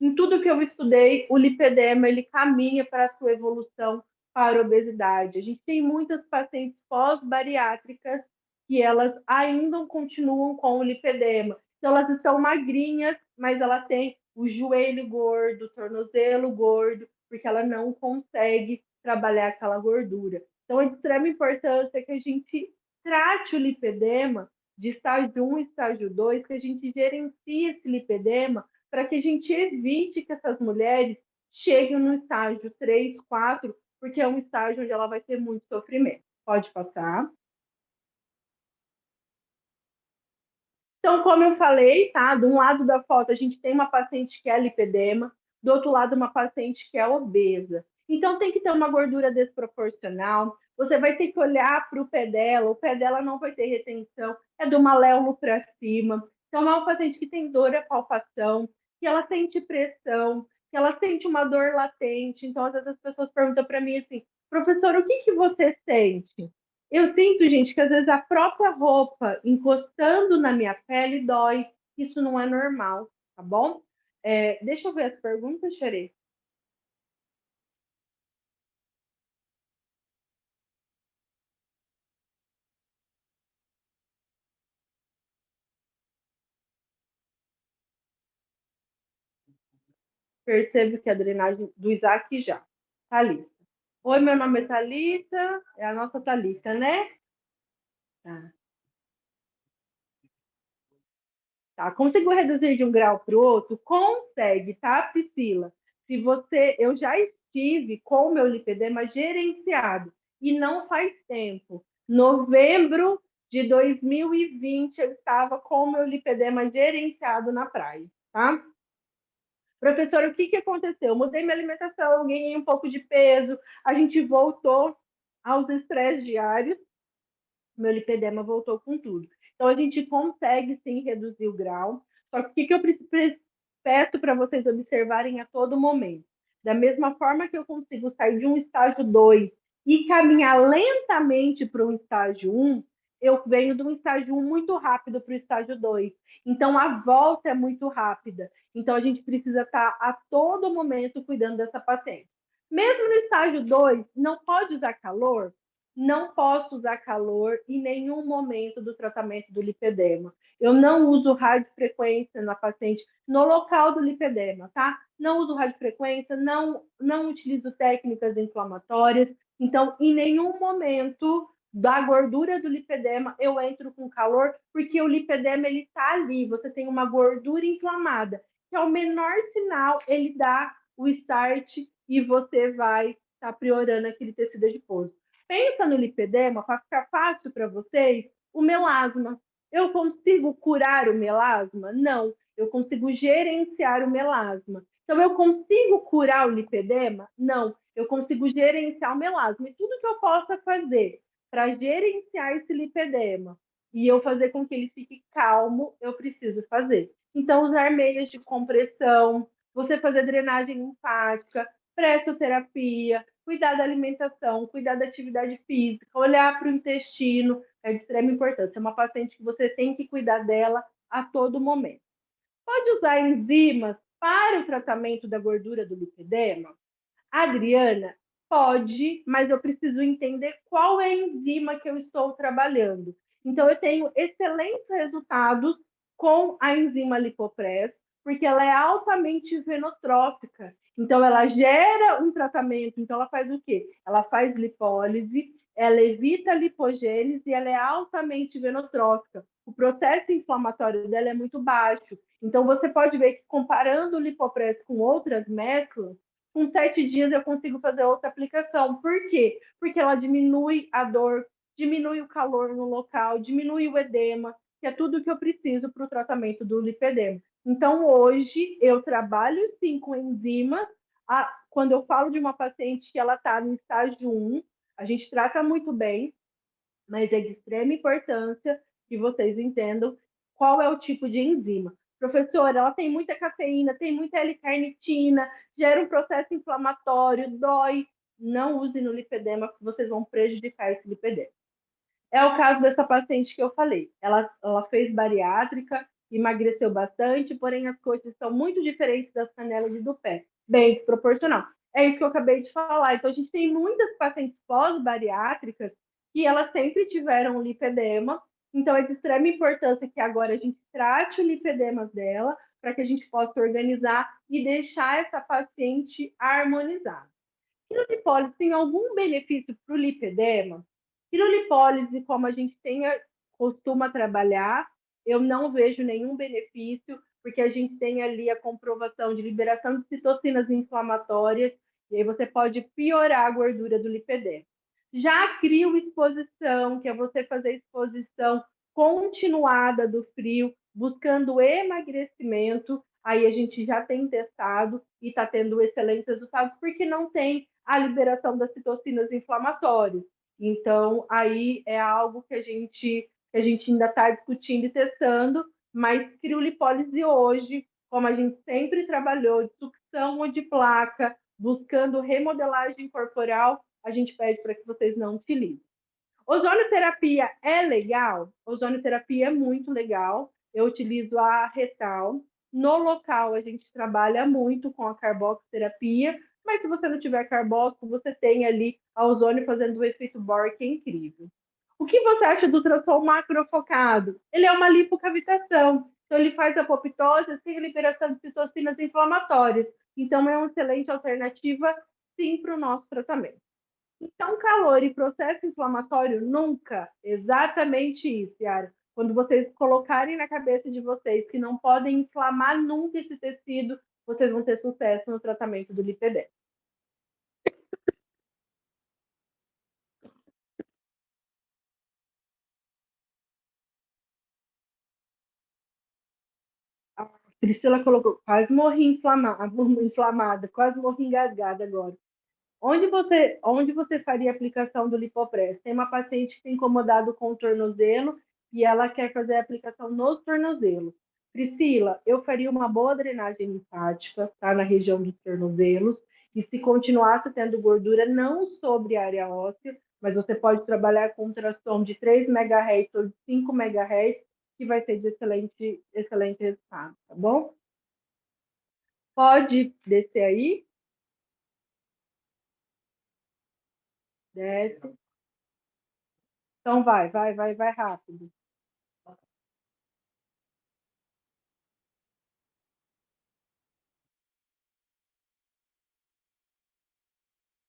Em tudo que eu estudei, o lipedema ele caminha para a sua evolução para a obesidade. A gente tem muitas pacientes pós-bariátricas que elas ainda continuam com o lipedema. Então, elas estão magrinhas, mas ela tem o joelho gordo, o tornozelo gordo, porque ela não consegue trabalhar aquela gordura. Então, é de extrema importância que a gente trate o lipedema de estágio 1 e estágio 2, que a gente gerencie esse lipedema para que a gente evite que essas mulheres chegue no estágio 3, 4, porque é um estágio onde ela vai ter muito sofrimento. Pode passar. Então, como eu falei, tá? De um lado da foto, a gente tem uma paciente que é lipedema, do outro lado, uma paciente que é obesa. Então, tem que ter uma gordura desproporcional. Você vai ter que olhar para o pé dela não vai ter retenção, é do maléolo para cima. Então, é uma paciente que tem dor à palpação, que ela sente pressão, que ela sente uma dor latente. Então, às vezes as pessoas perguntam para mim assim, professor, o que você sente? Eu sinto, gente, que às vezes a própria roupa encostando na minha pele dói. Isso não é normal, tá bom? Deixa eu ver as perguntas, Xerê. Percebo que a drenagem do Isaac já. Thalita. Oi, meu nome é Thalita. É a nossa Thalita, né? Tá. Tá. Conseguiu reduzir de um grau para o outro? Consegue, tá, Priscila? Se você, eu já estive com o meu lipedema gerenciado e não faz tempo. Novembro de 2020 eu estava com o meu lipedema gerenciado na praia, tá? Professor, o que aconteceu? Eu mudei minha alimentação, ganhei um pouco de peso, a gente voltou aos estresses diários, meu lipedema voltou com tudo. Então, a gente consegue sim reduzir o grau. Só que o que eu peço para vocês observarem a todo momento? Da mesma forma que eu consigo sair de um estágio 2 e caminhar lentamente para um estágio 1, eu venho de um estágio 1 muito rápido para o estágio 2. Então, a volta é muito rápida. Então, a gente precisa estar a todo momento cuidando dessa paciente. Mesmo no estágio 2, não pode usar calor? Não posso usar calor em nenhum momento do tratamento do lipedema. Eu não uso radiofrequência na paciente no local do lipedema, tá? Não uso radiofrequência, não utilizo técnicas inflamatórias. Então, em nenhum momento da gordura do lipedema eu entro com calor, porque o lipedema ele está ali. Você tem uma gordura inflamada, que é o menor sinal, ele dá o start e você vai estar priorando aquele tecido adiposo. Pensa no lipedema, para ficar fácil para vocês, o melasma. Eu consigo curar o melasma? Não. Eu consigo gerenciar o melasma. Então, eu consigo curar o lipedema? Não. Eu consigo gerenciar o melasma. E tudo que eu possa fazer para gerenciar esse lipedema e eu fazer com que ele fique calmo, eu preciso fazer. Então, usar meias de compressão, você fazer drenagem linfática, pressoterapia, cuidar da alimentação, cuidar da atividade física, olhar para o intestino, é de extrema importância. É uma paciente que você tem que cuidar dela a todo momento. Pode usar enzimas para o tratamento da gordura do lipedema? Adriana, pode, mas eu preciso entender qual é a enzima que eu estou trabalhando. Então, eu tenho excelentes resultados com a enzima Lipopress, porque ela é altamente venotrófica. Então, ela gera um tratamento. Então, ela faz o quê? Ela faz lipólise, ela evita a lipogênese e ela é altamente venotrófica. O processo inflamatório dela é muito baixo. Então, você pode ver que comparando o Lipopress com outras mesclas, com 7 dias eu consigo fazer outra aplicação. Por quê? Porque ela diminui a dor, diminui o calor no local, diminui o edema, que é tudo que eu preciso para o tratamento do lipedema. Então, hoje, eu trabalho sim com enzimas. Quando eu falo de uma paciente que ela está no estágio 1, a gente trata muito bem, mas é de extrema importância que vocês entendam qual é o tipo de enzima. Professora, ela tem muita cafeína, tem muita L-carnitina, gera um processo inflamatório, dói. Não use no lipedema, porque vocês vão prejudicar esse lipedema. É o caso dessa paciente que eu falei. Ela fez bariátrica, emagreceu bastante, porém as coisas são muito diferentes das canelas e do pé. Bem desproporcional. É isso que eu acabei de falar. Então, a gente tem muitas pacientes pós-bariátricas que elas sempre tiveram lipedema. Então, é de extrema importância que agora a gente trate o lipedema dela para que a gente possa organizar e deixar essa paciente harmonizada. Pirolipólise tem algum benefício para o lipedema? Pirolipólise, como a gente costuma trabalhar, eu não vejo nenhum benefício, porque a gente tem ali a comprovação de liberação de citocinas inflamatórias, e aí você pode piorar a gordura do lipedema. Já a crioexposição, que é você fazer exposição continuada do frio, buscando emagrecimento, aí a gente já tem testado e está tendo excelentes resultados, porque não tem a liberação das citocinas inflamatórias. Então, aí é algo que a gente ainda está discutindo e testando, mas criolipólise hoje, como a gente sempre trabalhou, de sucção ou de placa, buscando remodelagem corporal, a gente pede para que vocês não utilizem. Ozonioterapia é legal? Ozonioterapia é muito legal. Eu utilizo a retal. No local, a gente trabalha muito com a carboxoterapia, mas se você não tiver carboxo, você tem ali a ozônio fazendo o efeito Bohr, que é incrível. O que você acha do ultrassom macrofocado? Ele é uma lipocavitação. Então, ele faz apoptose sem liberação de citocinas inflamatórias. Então, é uma excelente alternativa, sim, para o nosso tratamento. Então, calor e processo inflamatório nunca. Exatamente isso, Yara. Quando vocês colocarem na cabeça de vocês que não podem inflamar nunca esse tecido, vocês vão ter sucesso no tratamento do lipedema. A Priscila colocou, quase morri inflamada, quase morri engasgada agora. Onde você faria a aplicação do Lipopress? Tem uma paciente que tem incomodado com o tornozelo e ela quer fazer a aplicação nos tornozelos. Priscila, eu faria uma boa drenagem linfática, tá, na região dos tornozelos, e se continuasse tendo gordura, não sobre a área óssea, mas você pode trabalhar com ultrassom de 3 MHz ou de 5 MHz, que vai ter de excelente resultado, tá bom? Pode descer aí. Desce. Então vai rápido.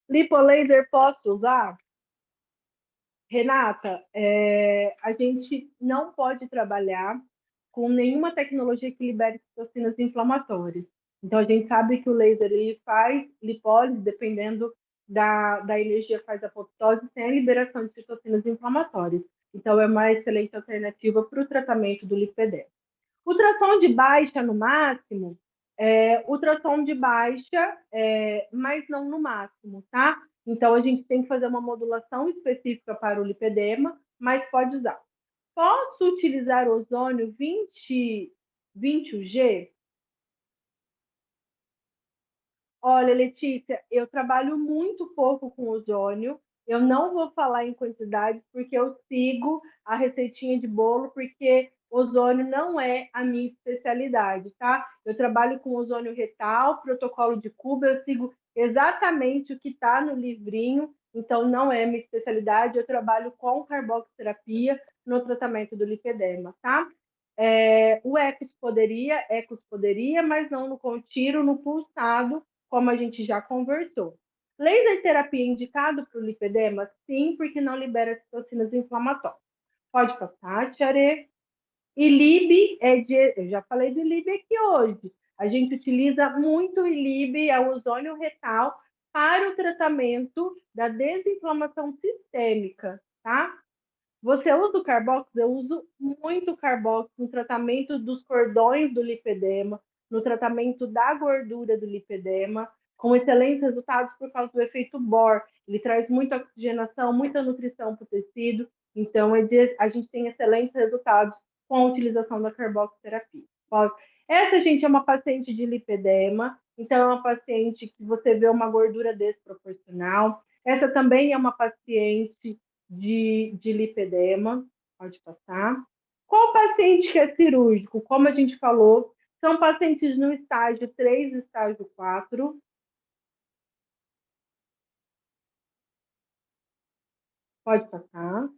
Lipolaser posso usar? Renata, a gente não pode trabalhar com nenhuma tecnologia que libere citocinas inflamatórias. Então, a gente sabe que o laser ele faz lipólise, dependendo da energia, faz apoptose sem a liberação de citocinas inflamatórias. Então, é uma excelente alternativa para o tratamento do lipedema. Ultrassom de baixa no máximo, ultrassom de baixa, mas não no máximo, tá? Então, a gente tem que fazer uma modulação específica para o lipedema, mas pode usar. Posso utilizar ozônio 20G? Olha, Letícia, eu trabalho muito pouco com ozônio. Eu não vou falar em quantidades, porque eu sigo a receitinha de bolo, porque ozônio não é a minha especialidade, tá? Eu trabalho com ozônio retal, protocolo de Cuba, eu sigo exatamente o que está no livrinho, então não é minha especialidade. Eu trabalho com carboxoterapia no tratamento do lipedema, tá? O ECOS poderia, mas não no contínuo, no pulsado, como a gente já conversou. Laser terapia indicado para o lipedema? Sim, porque não libera citocinas inflamatórias. Pode passar, Tiare. E LIB eu já falei de LIB aqui hoje. A gente utiliza muito o LIB, a ozônio retal, para o tratamento da desinflamação sistêmica, tá? Você usa o carbox? Eu uso muito carbox no tratamento dos cordões do lipedema, no tratamento da gordura do lipedema, com excelentes resultados por causa do efeito Bohr. Ele traz muita oxigenação, muita nutrição para o tecido, então a gente tem excelentes resultados com a utilização da carboxoterapia. Essa, gente, é uma paciente de lipedema, então é uma paciente que você vê uma gordura desproporcional. Essa também é uma paciente de lipedema, pode passar. Qual paciente que é cirúrgico? Como a gente falou, são pacientes no estágio 3, estágio 4. Pode passar.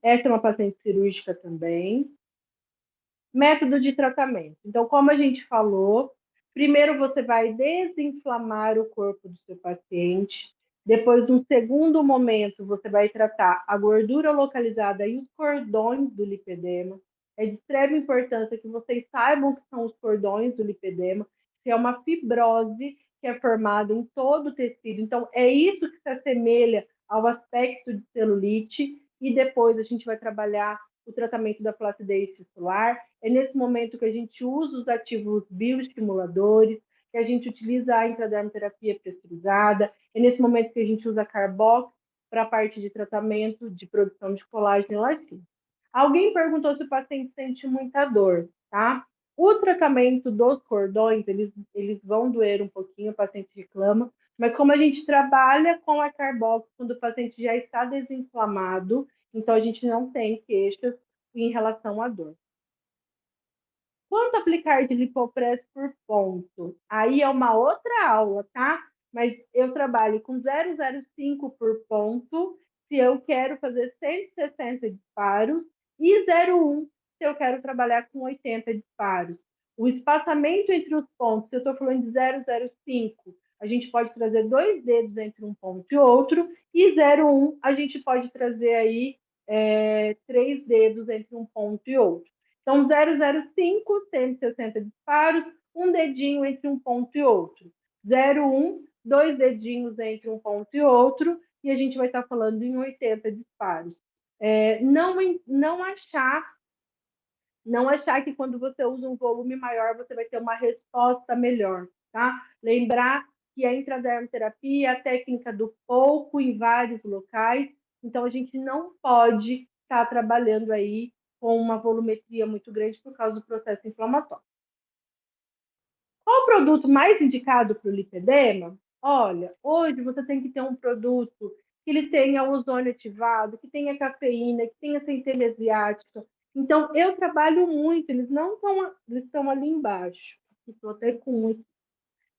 Essa é uma paciente cirúrgica também. Método de tratamento. Então, como a gente falou, primeiro você vai desinflamar o corpo do seu paciente. Depois, num segundo momento, você vai tratar a gordura localizada e os cordões do lipedema. É de extrema importância que vocês saibam o que são os cordões do lipedema, que é uma fibrose que é formada em todo o tecido. Então, é isso que se assemelha ao aspecto de celulite, e depois a gente vai trabalhar o tratamento da flacidez tissular. É nesse momento que a gente usa os ativos bioestimuladores, que a gente utiliza a intradermoterapia pressurizada, é nesse momento que a gente usa carbox para a parte de tratamento de produção de colágeno e elastina. Alguém perguntou se o paciente sente muita dor, tá? O tratamento dos cordões, eles vão doer um pouquinho, o paciente reclama, mas como a gente trabalha com a carbox quando o paciente já está desinflamado, então a gente não tem queixas em relação à dor. Quanto aplicar de lipopress por ponto? Aí é uma outra aula, tá? Mas eu trabalho com 0,05 por ponto se eu quero fazer 160 disparos e 0,1 se eu quero trabalhar com 80 disparos. O espaçamento entre os pontos, se eu estou falando de 0,05, a gente pode trazer 2 dedos entre um ponto e outro, e 0,1 a gente pode trazer aí 3 dedos entre um ponto e outro. Então, 0,05, 160 disparos, um dedinho entre um ponto e outro. 0,1, 2 dedinhos entre um ponto e outro, e a gente vai estar falando em 80 disparos. Não achar que quando você usa um volume maior, você vai ter uma resposta melhor, tá? Lembrar que a intradermoterapia é a técnica do pouco em vários locais, então a gente não pode estar trabalhando aí com uma volumetria muito grande por causa do processo inflamatório. Qual o produto mais indicado para o lipedema? Olha, hoje você tem que ter um produto que ele tenha ozônio ativado, que tenha cafeína, que tenha centelha asiática. Então, eu trabalho muito, eles não estão, eles estão ali embaixo. Estou até com isso.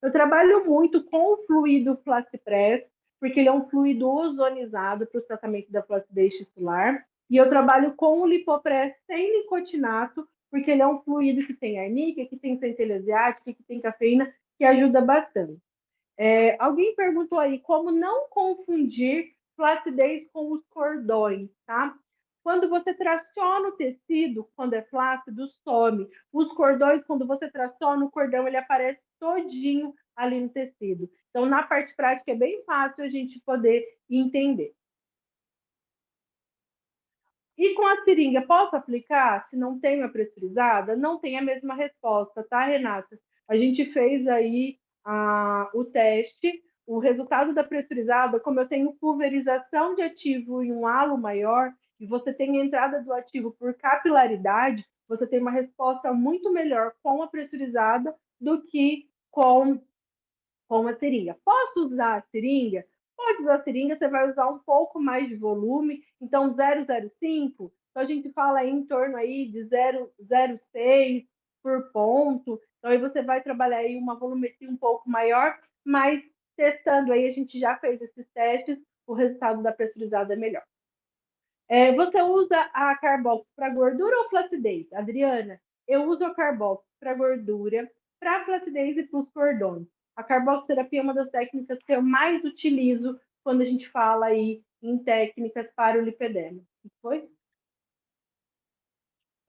Eu trabalho muito com o fluido Flacipress, porque ele é um fluido ozonizado para o tratamento da flacidez tissular. E eu trabalho com o Lipopress sem nicotinato, porque ele é um fluido que tem arnica, que tem centelha asiática, que tem cafeína, que ajuda bastante. Alguém perguntou aí como não confundir flacidez com os cordões, tá? Quando você traciona o tecido, quando é flácido, some. Os cordões, quando você traciona o cordão, ele aparece todinho ali no tecido. Então, na parte prática, é bem fácil a gente poder entender. E com a seringa, posso aplicar? Se não tenho a pressurizada? Não tem a mesma resposta, tá, Renata? A gente fez aí o teste, o resultado da pressurizada, como eu tenho pulverização de ativo em um halo maior, e você tem a entrada do ativo por capilaridade, você tem uma resposta muito melhor com a pressurizada do que com a seringa. Posso usar a seringa? Pode usar a seringa, você vai usar um pouco mais de volume, então 0,05, então a gente fala aí em torno aí de 0,06 por ponto, então aí você vai trabalhar aí uma volumetria um pouco maior, mas testando aí, a gente já fez esses testes, o resultado da pressurizada é melhor. Você usa a Carbox para gordura ou flacidez? Adriana, eu uso a Carbox para gordura, para flacidez e para os cordões. A carboxterapia é uma das técnicas que eu mais utilizo quando a gente fala aí em técnicas para o lipedema. Foi?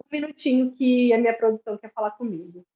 Um minutinho que a minha produção quer falar comigo.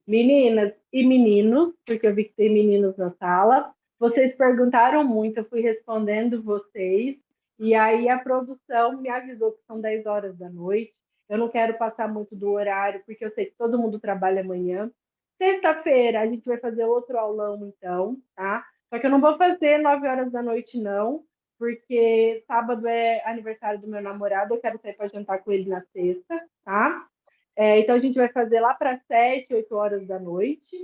Meninas e meninos, porque eu vi que tem meninos na sala, vocês perguntaram muito, eu fui respondendo vocês, e aí a produção me avisou que são 10 horas da noite. Eu não quero passar muito do horário, porque eu sei que todo mundo trabalha amanhã. Sexta-feira a gente vai fazer outro aulão, então, tá? Só que eu não vou fazer 9 horas da noite, não, porque sábado é aniversário do meu namorado, eu quero sair para jantar com ele na sexta, tá? Então a gente vai fazer lá para 7, 8 horas da noite.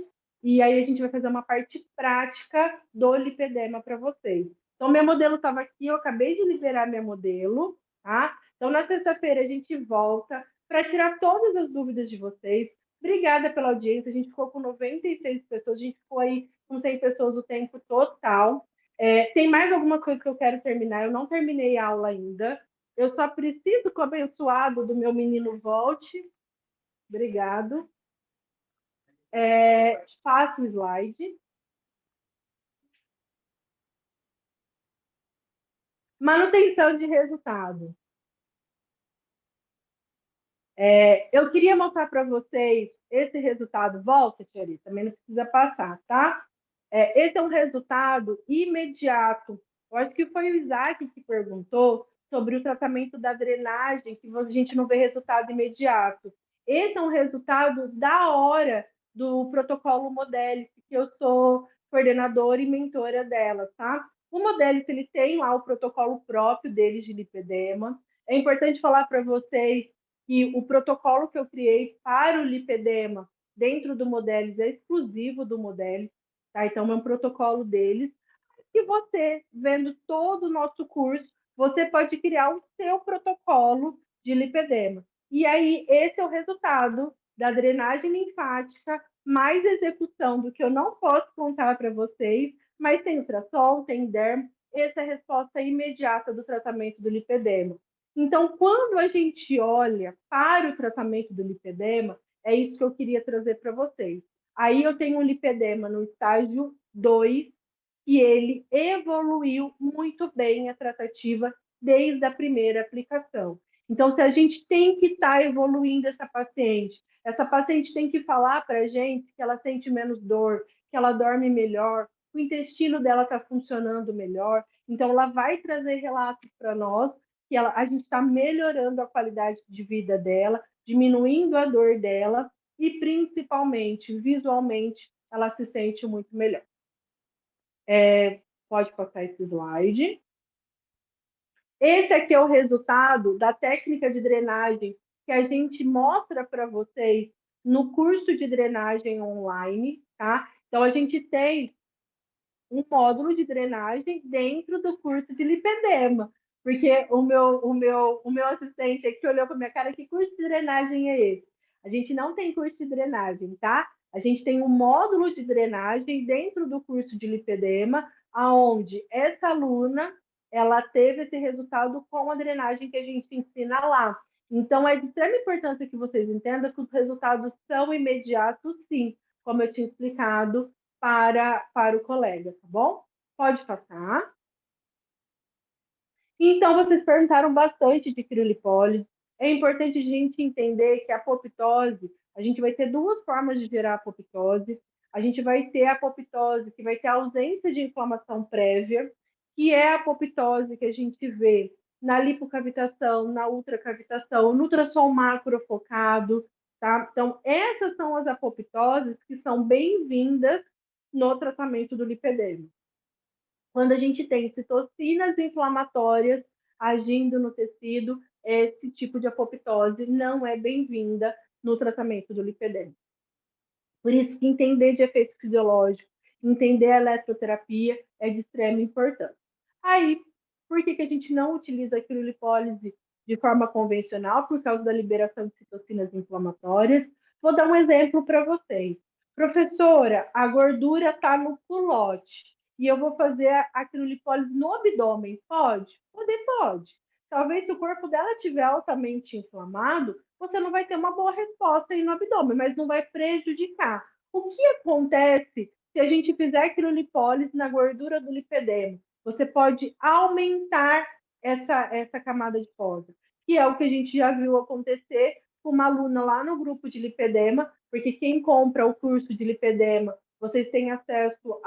E aí a gente vai fazer uma parte prática do lipedema para vocês. Então, minha modelo estava aqui, eu acabei de liberar minha modelo, tá? Então, na sexta-feira a gente volta para tirar todas as dúvidas de vocês. Obrigada pela audiência. A gente ficou com 96 pessoas, a gente ficou aí com 100 pessoas o tempo total. Tem mais alguma coisa que eu quero terminar? Eu não terminei a aula ainda. Eu só preciso que o abençoado do meu menino volte. Obrigado. Passo o slide. Manutenção de resultado. Eu queria mostrar para vocês esse resultado. Volta, Thierry, também não precisa passar, tá? Esse é um resultado imediato. Eu acho que foi o Isaac que perguntou sobre o tratamento da drenagem, que a gente não vê resultado imediato. Esse é um resultado da hora do protocolo Modelice, que eu sou coordenadora e mentora dela, tá? O Modelice, ele tem lá o protocolo próprio deles de lipedema. É importante falar para vocês que o protocolo que eu criei para o lipedema dentro do Modelice é exclusivo do Modelice, tá? Então, é um protocolo deles. E você, vendo todo o nosso curso, você pode criar o seu protocolo de lipedema. E aí, esse é o resultado da drenagem linfática, mais execução do que eu não posso contar para vocês, mas tem ultrassom, tem dermo, essa é a resposta imediata do tratamento do lipedema. Então, quando a gente olha para o tratamento do lipedema, é isso que eu queria trazer para vocês. Aí eu tenho um lipedema no estágio 2, e ele evoluiu muito bem a tratativa desde a primeira aplicação. Então, se a gente tem que estar evoluindo essa paciente tem que falar para a gente que ela sente menos dor, que ela dorme melhor, o intestino dela está funcionando melhor. Então, ela vai trazer relatos para nós que a gente está melhorando a qualidade de vida dela, diminuindo a dor dela e, principalmente, visualmente, ela se sente muito melhor. Pode passar esse slide. Esse aqui é o resultado da técnica de drenagem que a gente mostra para vocês no curso de drenagem online, tá? Então, a gente tem um módulo de drenagem dentro do curso de lipedema, porque o meu assistente aqui olhou para minha cara, que curso de drenagem é esse? A gente não tem curso de drenagem, tá? A gente tem um módulo de drenagem dentro do curso de lipedema, aonde essa aluna ela teve esse resultado com a drenagem que a gente ensina lá. Então, é de extrema importância que vocês entendam que os resultados são imediatos, sim, como eu tinha explicado para o colega, tá bom? Pode passar. Então, vocês perguntaram bastante de criolipólise. É importante a gente entender que a apoptose, a gente vai ter duas formas de gerar apoptose. A gente vai ter a apoptose que vai ter ausência de inflamação prévia, que é a apoptose que a gente vê na lipocavitação, na ultracavitação, no ultrassom macrofocado, tá? Então, essas são as apoptoses que são bem-vindas no tratamento do lipedema. Quando a gente tem citocinas inflamatórias agindo no tecido, esse tipo de apoptose não é bem-vinda no tratamento do lipedema. Por isso que entender de efeito fisiológico, entender a eletroterapia é de extrema importância. Aí, por que a gente não utiliza a criolipólise de forma convencional? Por causa da liberação de citocinas inflamatórias. Vou dar um exemplo para vocês. Professora, a gordura está no culote e eu vou fazer a criolipólise no abdômen. Pode? Pode. Talvez se o corpo dela estiver altamente inflamado, você não vai ter uma boa resposta aí no abdômen, mas não vai prejudicar. O que acontece se a gente fizer criolipólise na gordura do lipedema? Você pode aumentar essa camada de fosa, que é o que a gente já viu acontecer com uma aluna lá no grupo de lipedema, porque quem compra o curso de lipedema, vocês têm acesso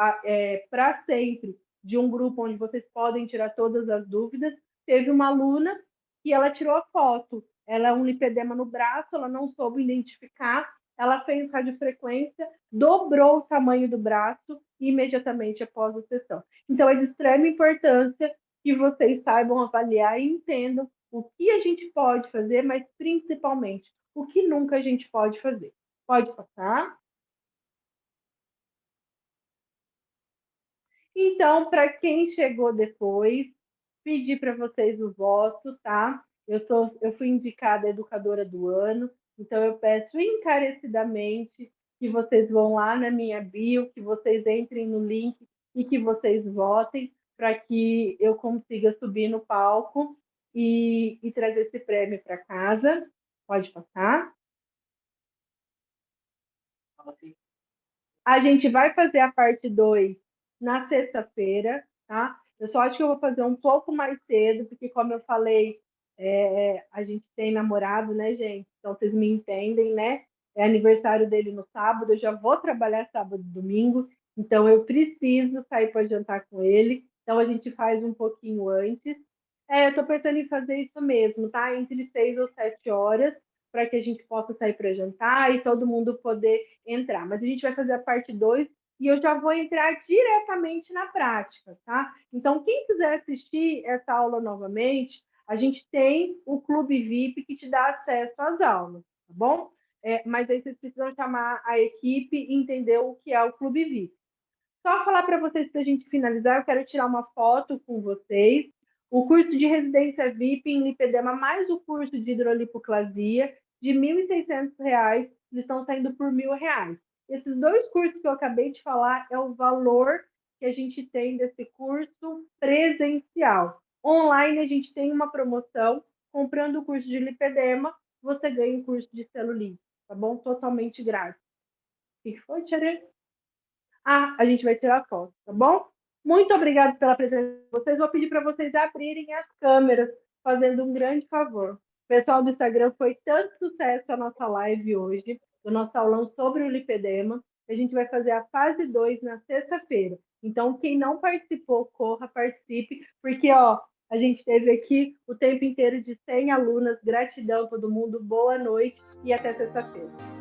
para sempre de um grupo onde vocês podem tirar todas as dúvidas. Teve uma aluna que ela tirou a foto, ela é um lipedema no braço, ela não soube identificar, ela fez radiofrequência, dobrou o tamanho do braço imediatamente após a sessão. Então, é de extrema importância que vocês saibam avaliar e entendam o que a gente pode fazer, mas principalmente o que nunca a gente pode fazer. Pode passar. Então, para quem chegou depois, pedir para vocês o voto, tá? Eu fui indicada educadora do ano, então eu peço encarecidamente que vocês vão lá na minha bio, que vocês entrem no link e que vocês votem para que eu consiga subir no palco e trazer esse prêmio para casa. Pode passar. A gente vai fazer a parte 2 na sexta-feira, tá? Eu só acho que eu vou fazer um pouco mais cedo, porque, como eu falei, a gente tem namorado, né, gente? então vocês me entendem, né? É aniversário dele no sábado, eu já vou trabalhar sábado e domingo, então eu preciso sair para jantar com ele. Então a gente faz um pouquinho antes. Eu estou pensando em fazer isso mesmo, tá? Entre 6 ou 7 horas, para que a gente possa sair para jantar e todo mundo poder entrar. Mas a gente vai fazer a parte 2 e eu já vou entrar diretamente na prática, tá? Então, quem quiser assistir essa aula novamente, a gente tem o Clube VIP que te dá acesso às aulas, tá bom? Mas aí vocês precisam chamar a equipe e entender o que é o Clube VIP. Só falar para vocês, para a gente finalizar, eu quero tirar uma foto com vocês. O curso de residência VIP em lipedema, mais o curso de hidrolipoclasia, de R$ 1.600, eles estão saindo por R$ 1.000. Esses dois cursos que eu acabei de falar é o valor que a gente tem desse curso presencial. Online, a gente tem uma promoção. Comprando o curso de lipedema, você ganha o curso de celulite, tá bom? Totalmente grátis. O que foi, Tia? A gente vai tirar foto, tá bom? Muito obrigada pela presença de vocês. Vou pedir para vocês abrirem as câmeras, fazendo um grande favor. O pessoal do Instagram, foi tanto sucesso a nossa live hoje, do nosso aulão sobre o lipedema, que a gente vai fazer a fase 2 na sexta-feira. Então, quem não participou, corra, participe, porque, a gente teve aqui o tempo inteiro de 100 alunas. Gratidão a todo mundo, boa noite e até sexta-feira.